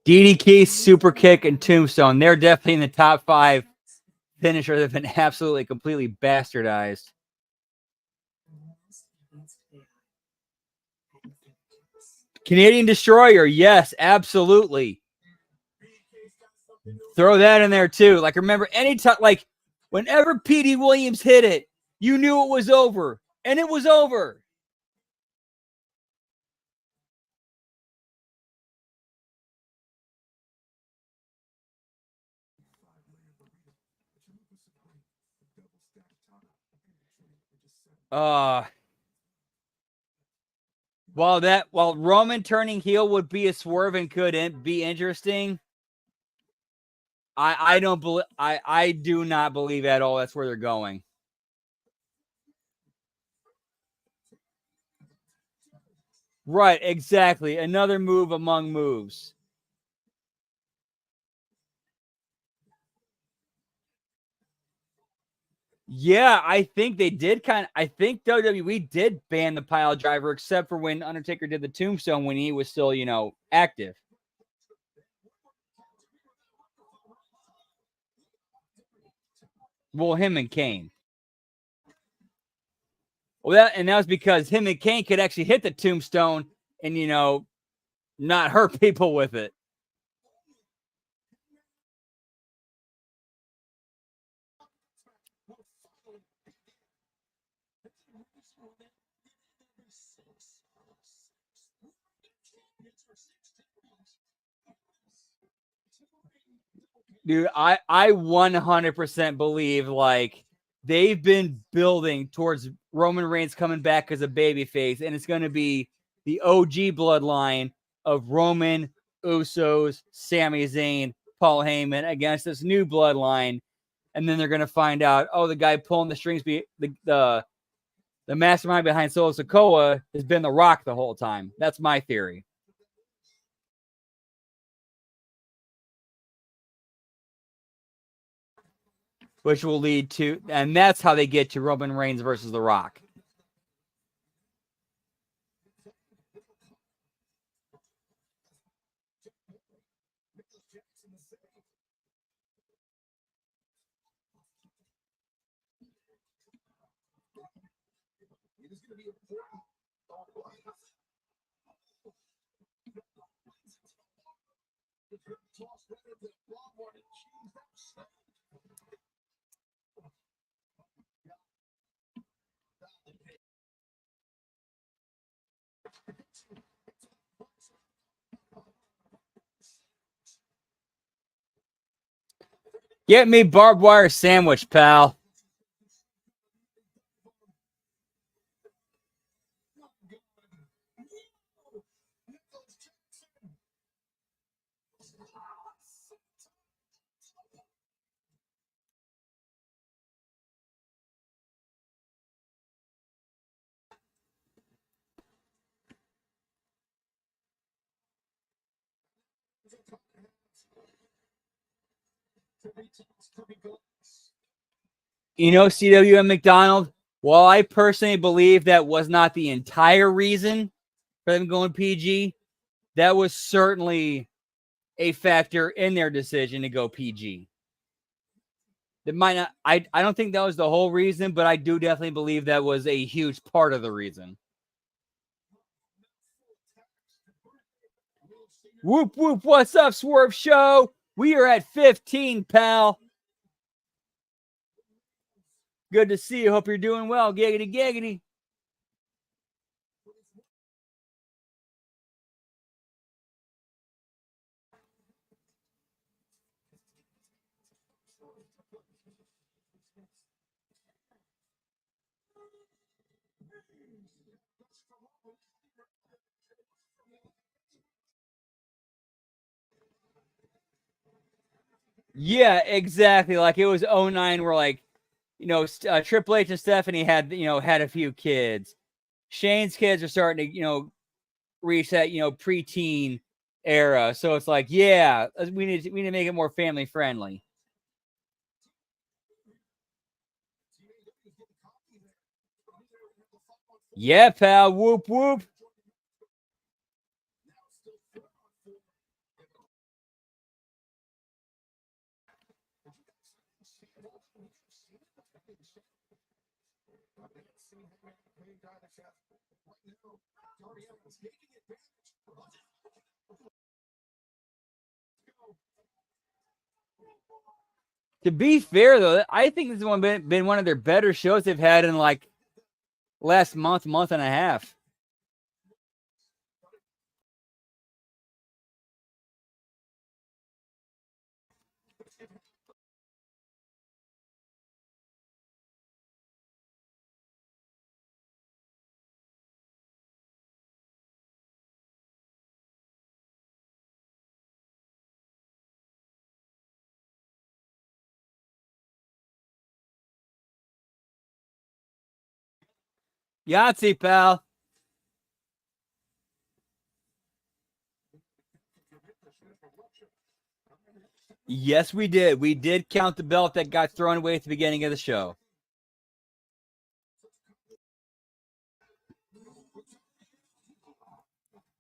DDT, super kick, and tombstone. They're definitely in the top 5 finishers that have been absolutely completely bastardized. Canadian Destroyer, yes, absolutely. Throw that in there too. Like remember, anytime, like whenever Petey Williams hit it, you knew it was over, and it was over. While Roman turning heel would be a swerve and could be interesting, I don't believe I do not believe at all that's where they're going. Right, exactly. Another move among moves. Yeah, I think they did I think WWE did ban the pile driver except for when Undertaker did the tombstone when he was still, active. Well, him and Kane. Well, that was because him and Kane could actually hit the tombstone and, not hurt people with it. Dude, I 100% believe like they've been building towards Roman Reigns coming back as a babyface, and it's going to be the OG bloodline of Roman, Usos, Sami Zayn, Paul Heyman against this new bloodline, and then they're going to find out, oh, the guy pulling the strings, the mastermind behind Solo Sikoa has been The Rock the whole time. That's my theory. Which will lead to, and that's how they get to Roman Reigns versus The Rock. Get me barbed wire sandwich, pal. You know, CWM McDonald, while I personally believe that was not the entire reason for them going PG, that was certainly a factor in their decision to go PG. That might not, I don't think that was the whole reason, but I do definitely believe that was a huge part of the reason. Whoop, whoop, what's up, Swerve Show? We are at 15, pal. Good to see you. Hope you're doing well. Giggity, giggity. Yeah, exactly. Like it was 09 where like, you know, Triple H and Stephanie had, you know, had a few kids. Shane's kids are starting to, you know, reach that, you know, preteen era. So it's like, yeah, we need to make it more family friendly. Yeah, pal. Whoop, whoop. To be fair, though, I think this has been one of their better shows they've had in like last month and a half. Yahtzee, pal. Yes, we did. We did count the belt that got thrown away at the beginning of the show.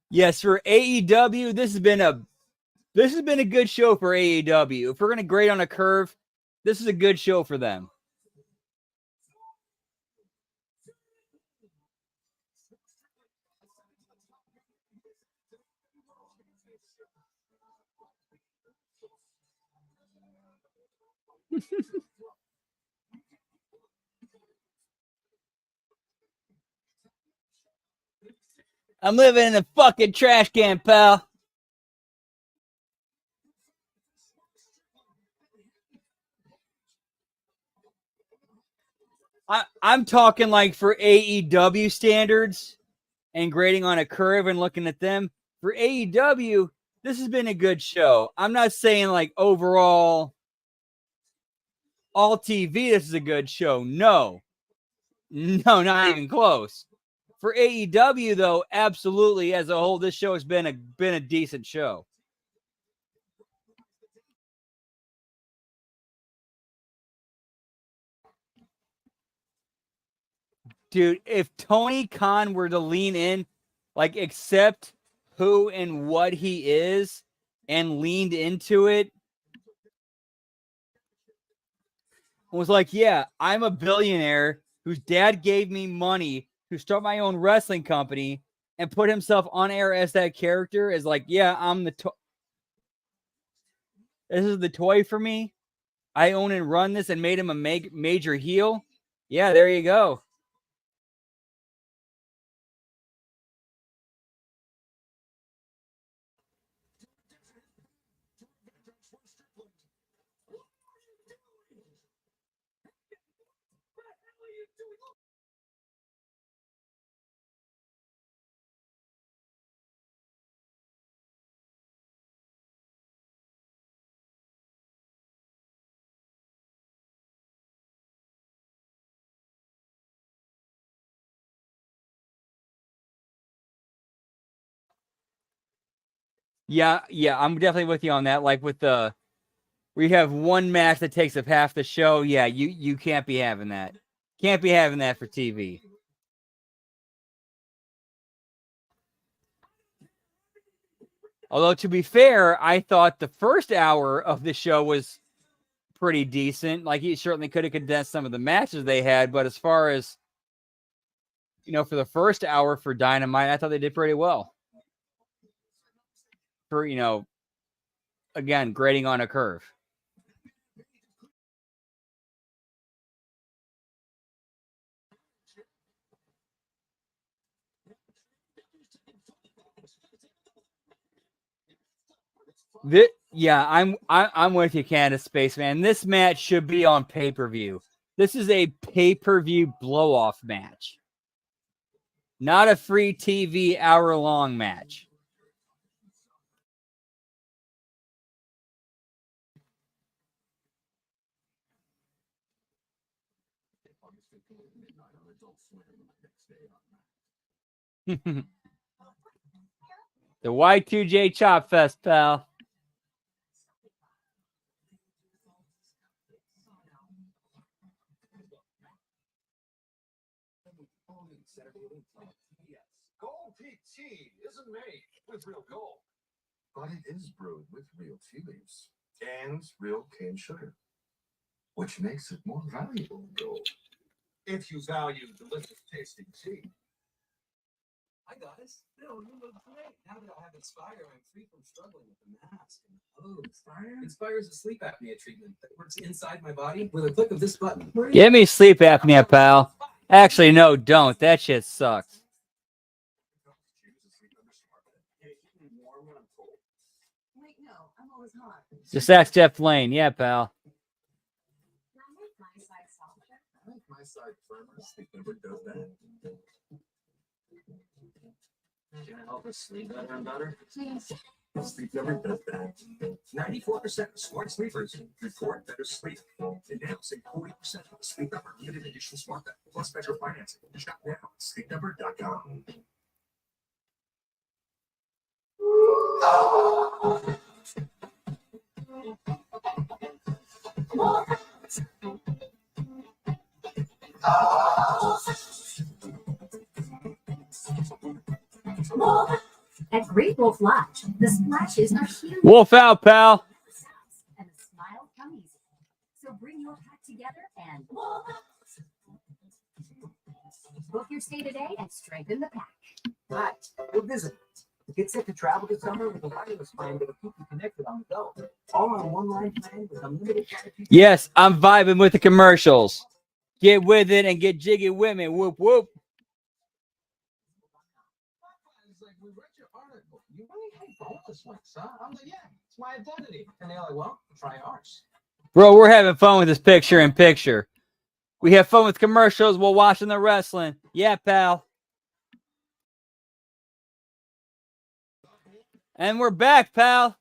Yes, for AEW, this has been a good show for AEW. If we're gonna grade on a curve, this is a good show for them. I'm living in a fucking trash can, pal. I'm talking like for AEW standards and grading on a curve and looking at them. For AEW, this has been a good show. I'm not saying like overall, all TV, this is a good show. No, not even close. For AEW, though, absolutely, as a whole, this show has been a decent show. Dude, if Tony Khan were to lean in, like accept who and what he is and leaned into it, was like, yeah, I'm a billionaire whose dad gave me money to start my own wrestling company and put himself on air as that character, is like, yeah, I'm the this is the toy for me. I own and run this and made him a major heel. Yeah, there you go. Yeah, I'm definitely with you on that. Like with the We have one match that takes up half the show. Yeah, you can't be having that. Can't be having that for TV. Although, to be fair, I thought the first hour of the show was pretty decent. Like, he certainly could have condensed some of the matches they had. But as far as, for the first hour for Dynamite, I thought they did pretty well. For, again, grading on a curve. I'm with you, Candace Spaceman. This match should be on pay-per-view. This is a pay-per-view blow-off match. Not a free TV hour-long match. The Y2J Chop Fest, pal. Gold peak tea isn't made with real gold. But it is brewed with real tea leaves and real cane sugar, which makes it more valuable than gold. If you value delicious tasting tea. Hi guys. No, you look great. Now that I have Inspire, I'm free from struggling with the mask. Oh, Inspire? Inspire is a sleep apnea treatment that works inside my body with a click of this button. Give me sleep apnea, pal. Actually, no, don't. That shit sucks. Wait, no, I'm always hot. Just ask Jeff Lane. Yeah, pal. Can I make my side softer? I like my side firmer. Sleep Number does that. Can I help us sleep better and better? Please. Sleep Number does that. 94% of smart sleepers report better sleep. And now save 40% of the Sleep Number limited edition smart bed plus better financing. Shop now at sleepnumber.com. At Great Wolf Lodge, the splashes are huge. Wolf out, pal. And the smile come easy. So bring your pack together and book your stay today and strengthen the pack. Right, we're visiting. Get set to travel this summer with a wireless plan that'll keep you connected on the go. All on one line plan with unlimited data. Yes, I'm vibing with the commercials. Get with it and get jiggy with me. Whoop, whoop. It's like, we read your article. You really hate boneless wings, huh? I'm like, yeah, it's my identity. And they're like, well, try ours. Bro, we're having fun with this picture in picture. We have fun with commercials while watching the wrestling. Yeah, pal. And we're back, pal.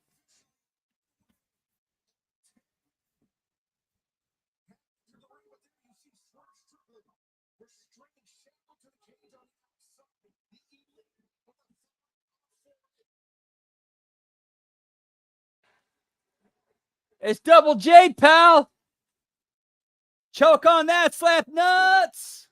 It's Double J, pal. Choke on that, slap nuts.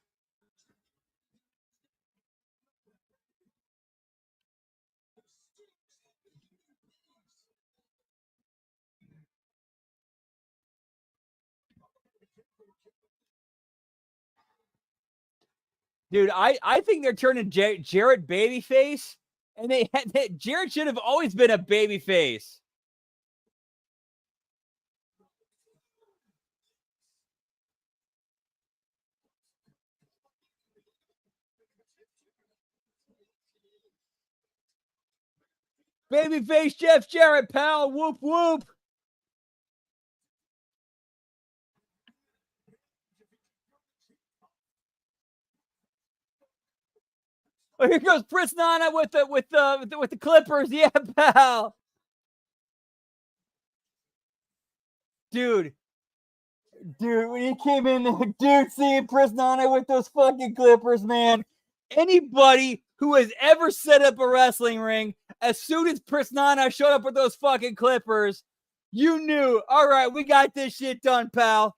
Dude, I think they're turning Jarrett babyface, and Jarrett should have always been a babyface. Babyface Jeff Jarrett, pal. Whoop, whoop. Oh, here goes Prince Nana with the Clippers. Yeah, pal. Dude, when he came in there, dude, seeing Prince Nana with those fucking Clippers, man. Anybody who has ever set up a wrestling ring, as soon as Prince Nana showed up with those fucking Clippers, You knew. All right, we got this shit done, pal.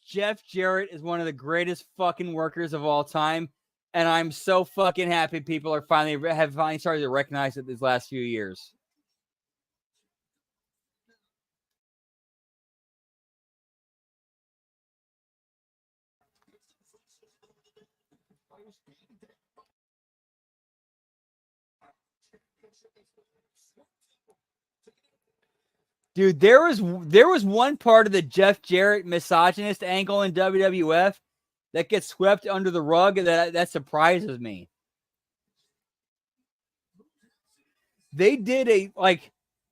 Jeff Jarrett is one of the greatest fucking workers of all time, and I'm so fucking happy people are finally started to recognize it these last few years. Dude, there was one part of the Jeff Jarrett misogynist angle in WWF that gets swept under the rug that surprises me. They did you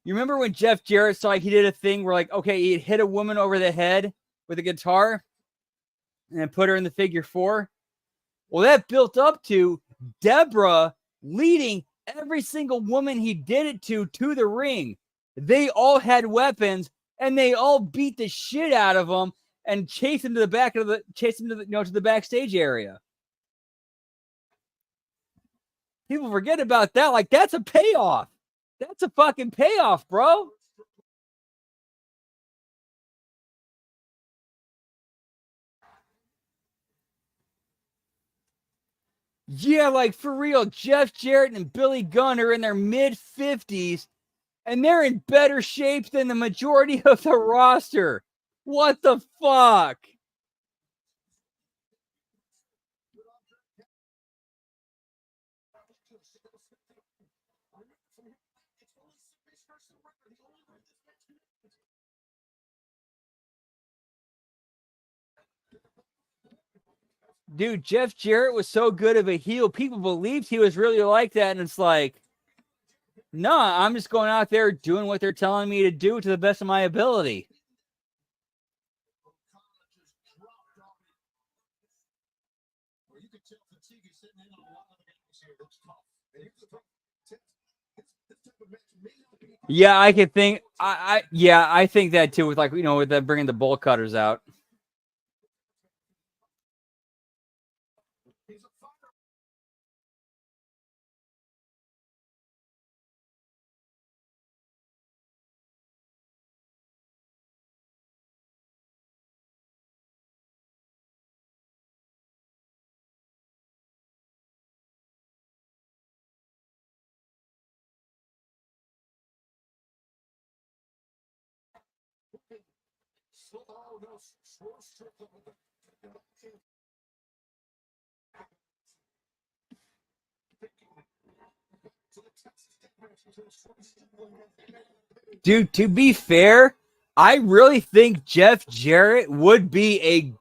remember when Jeff Jarrett saw he did a thing where okay, he hit a woman over the head with a guitar and then put her in the figure 4? Well, that built up to Deborah leading every single woman he did it to the ring. They all had weapons and they all beat the shit out of him and chased him to the backstage area. People forget about that. That's a payoff. That's a fucking payoff, bro. Yeah, for real, Jeff Jarrett and Billy Gunn are in their mid-50s, and they're in better shape than the majority of the roster. What the fuck? Dude, Jeff Jarrett was so good of a heel. People believed he was really like that, and it's no, I'm just going out there doing what they're telling me to do to the best of my ability. Yeah, I could think. I think that too. With with them bringing the bolt cutters out. Dude, to be fair, I really think Jeff Jarrett would be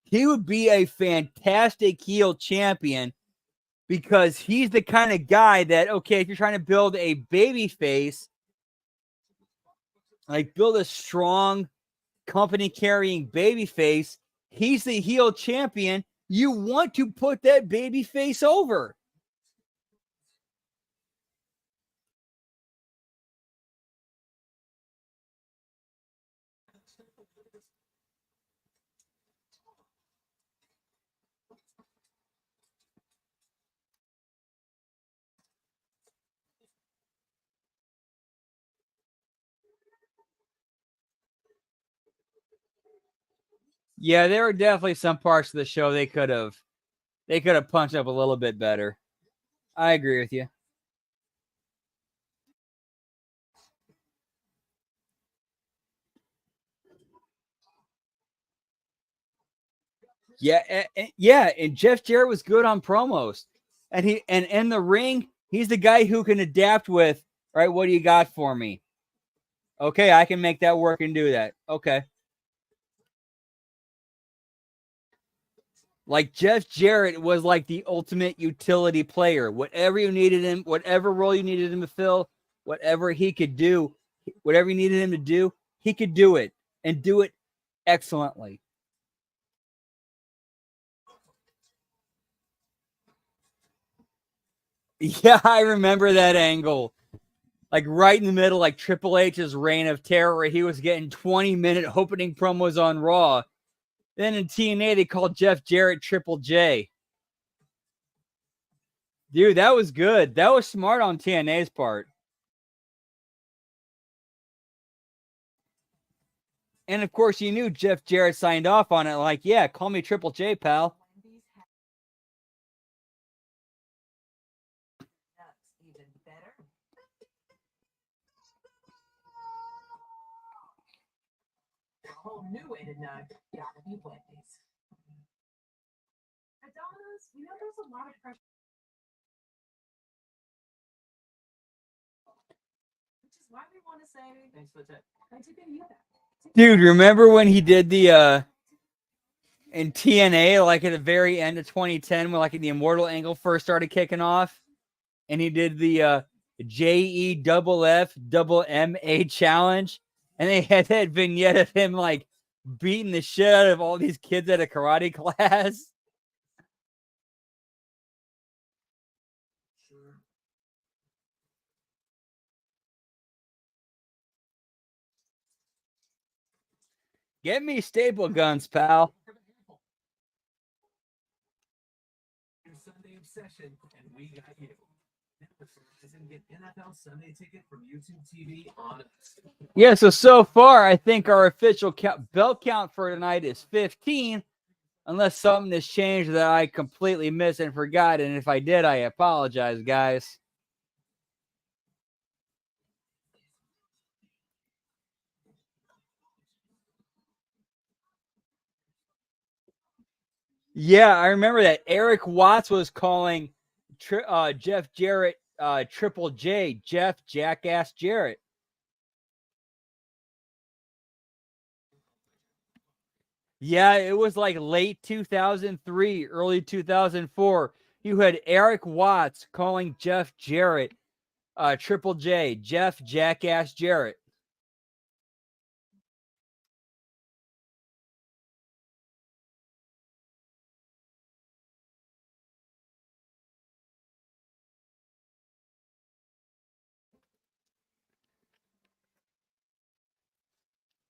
he would be a fantastic heel champion because he's the kind of guy that, okay, if you're trying to build a baby face, build a strong company carrying baby face, he's the heel champion. You want to put that baby face over. Yeah, there were definitely some parts of the show they could have punched up a little bit better. I agree with you. Yeah, and Jeff Jarrett was good on promos, and in the ring, he's the guy who can adapt with. All right, what do you got for me? Okay, I can make that work and do that. Okay. Jeff Jarrett was the ultimate utility player. Whatever you needed him, whatever role you needed him to fill, whatever he could do, whatever you needed him to do, he could do it and do it excellently. Yeah, I remember that angle. like right in the middle, like Triple H's reign of terror, where he was getting 20-minute opening promos on Raw. Then in TNA, they called Jeff Jarrett Triple J. Dude, that was good. That was smart on TNA's part. And of course, you knew Jeff Jarrett signed off on it. Like, yeah, call me Triple J, pal. That's even better. A whole new way to nug. Gotta be Wendy's. At Domino's, you know there's a lot of pressure. Which is why we want to say thanks for the tip. Thanks for giving you that. Dude, remember when he did the in TNA, like at the very end of 2010, when like the Immortal Angle first started kicking off, and he did the JEFFMA challenge, and they had that vignette of him like beating the shit out of all these kids at a karate class. Get me staple guns, pal. Your Sunday obsession, and we got you. Get NFL Sunday ticket from YouTube TV on us. Yeah, so far, I think our official belt count for tonight is 15, unless something has changed that I completely missed and forgot. And if I did, I apologize, guys. Yeah, I remember that Eric Watts was calling Jeff Jarrett Triple J, Jeff Jackass Jarrett. Yeah, it was like late 2003, early 2004. You had Eric Watts calling Jeff Jarrett Triple J, Jeff Jackass Jarrett.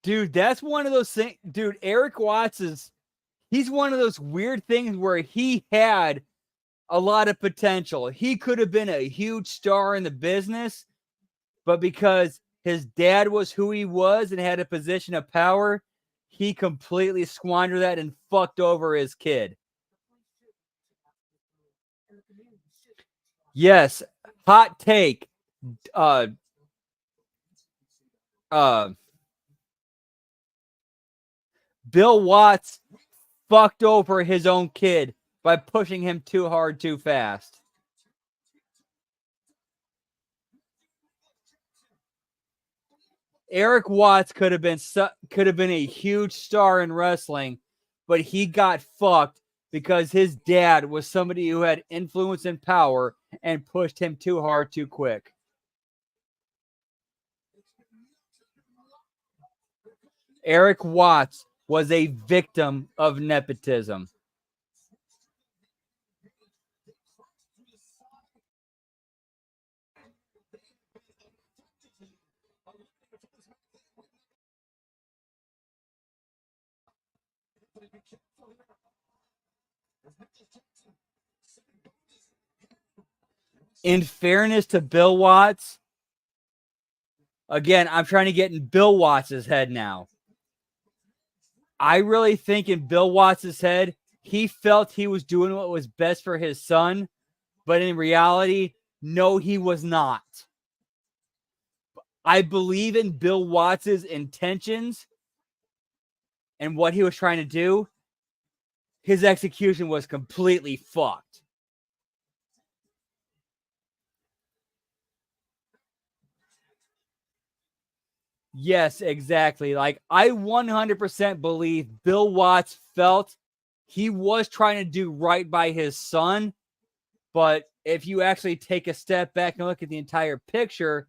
Dude, that's one of those things. Dude, Eric Watts he's one of those weird things where he had a lot of potential. He could have been a huge star in the business, but because his dad was who he was and had a position of power, he completely squandered that and fucked over his kid. Yes, hot take. Bill Watts fucked over his own kid by pushing him too hard, too fast. Eric Watts could have been a huge star in wrestling, but he got fucked because his dad was somebody who had influence and power and pushed him too hard, too quick. Eric Watts was a victim of nepotism. In fairness to Bill Watts, again, I'm trying to get in Bill Watts' head now. I really think in Bill Watts' head, he felt he was doing what was best for his son, but in reality, no, he was not. I believe in Bill Watts' intentions and what he was trying to do. His execution was completely fucked. Yes, exactly. Like, I 100% believe Bill Watts felt he was trying to do right by his son. But if you actually take a step back and look at the entire picture,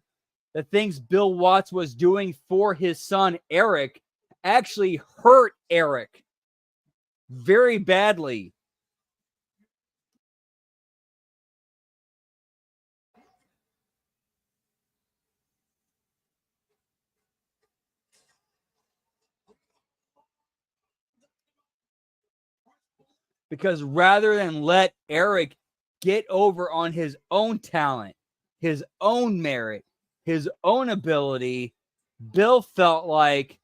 the things Bill Watts was doing for his son, Eric, actually hurt Eric very badly. Because rather than let Eric get over on his own talent, his own merit, his own ability, Bill felt like,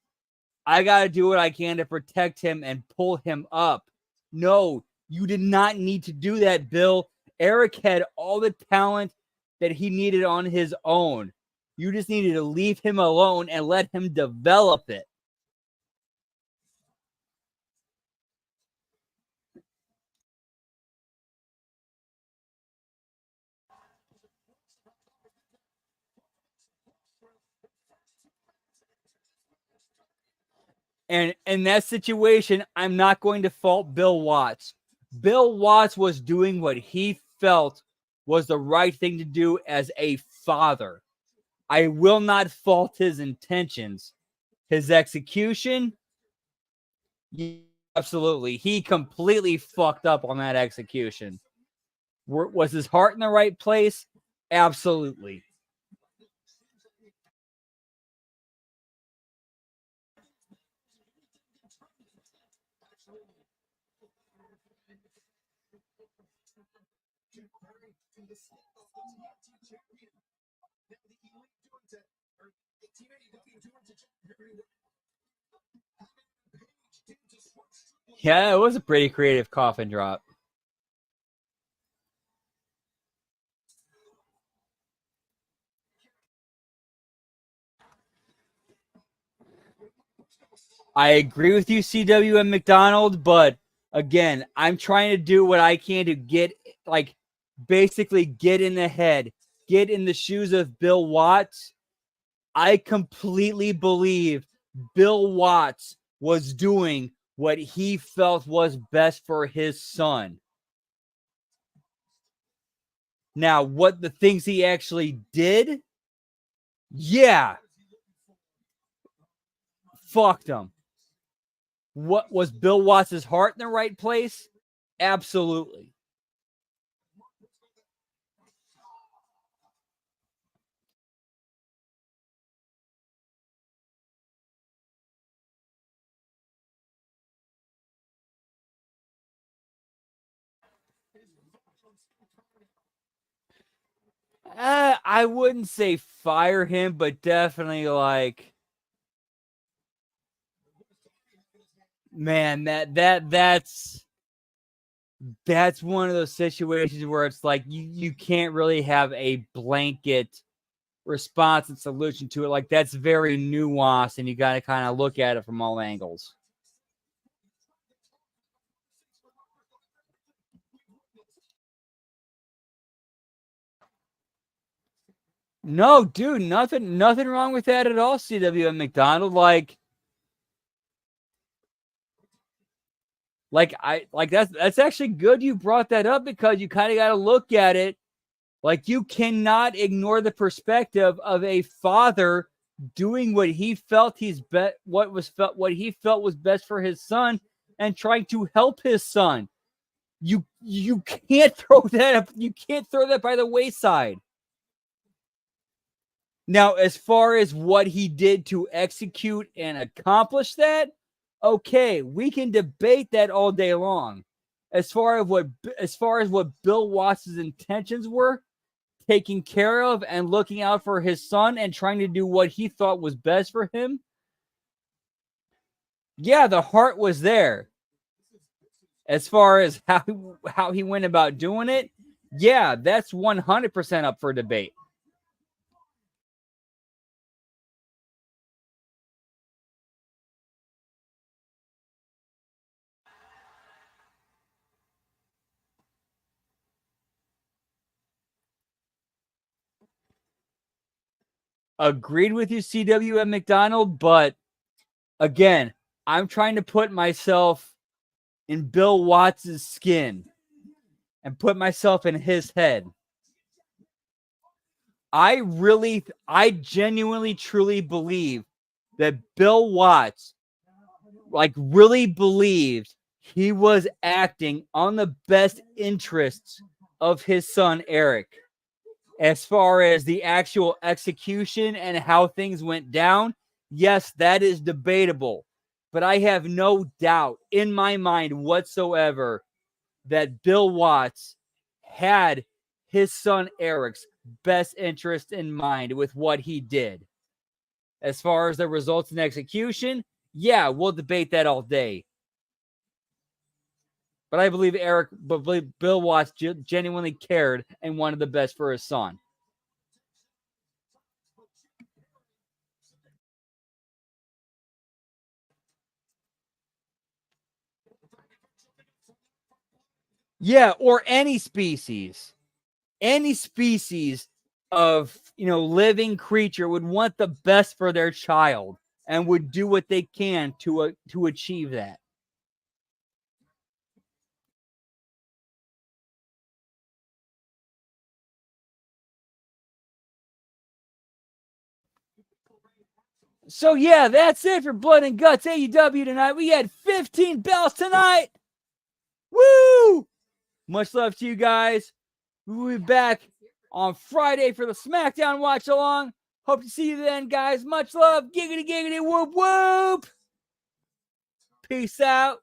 I got to do what I can to protect him and pull him up. No, you did not need to do that, Bill. Eric had all the talent that he needed on his own. You just needed to leave him alone and let him develop it. And in that situation, I'm not going to fault Bill Watts. Bill Watts was doing what he felt was the right thing to do as a father. I will not fault his intentions. His execution, absolutely. He completely fucked up on that execution. Was his heart in the right place? Absolutely. Yeah, it was a pretty creative coffin drop. I agree with you, CW and McDonald, but again, I'm trying to do what I can to get, like, basically get in the head, get in the shoes of Bill Watts. I completely believe Bill Watts was doing what he felt was best for his son. Now, what the things he actually did, yeah, fucked him. What was Bill Watts' heart in the right place? Absolutely. I wouldn't say fire him, but definitely like, man, that's one of those situations where it's like you can't really have a blanket response and solution to it. Like, that's very nuanced, and you got to kind of look at it from all angles. No, dude, nothing wrong with that at all, CW and McDonald. Like that's actually good you brought that up, because you kind of got to look at it. Like, you cannot ignore the perspective of a father doing what he felt what he felt was best for his son, and trying to help his son. You can't throw that up. You can't throw that by the wayside. Now, as far as what he did to execute and accomplish that, okay, we can debate that all day long. As far as what Bill Watts' intentions were, taking care of and looking out for his son and trying to do what he thought was best for him, yeah, the heart was there. As far as how he went about doing it, yeah, that's 100% up for debate. Agreed with you, CW and McDonald, but again, I'm trying to put myself in Bill Watts' skin and put myself in his head. I genuinely, truly believe that Bill Watts, like, really believed he was acting on the best interests of his son, Eric. As far as the actual execution and how things went down, yes, that is debatable. But I have no doubt in my mind whatsoever that Bill Watts had his son Eric's best interest in mind with what he did. As far as the results and execution, yeah, we'll debate that all day. But I believe Bill Watts genuinely cared and wanted the best for his son. Yeah, or any species. Any species of, living creature would want the best for their child and would do what they can to achieve that. So yeah, that's it for Blood and Guts AEW tonight. We had 15 belts tonight. Woo! Much love to you guys. We'll be back on Friday for the SmackDown Watch Along. Hope to see you then, guys. Much love. Giggity, giggity, whoop, whoop. Peace out.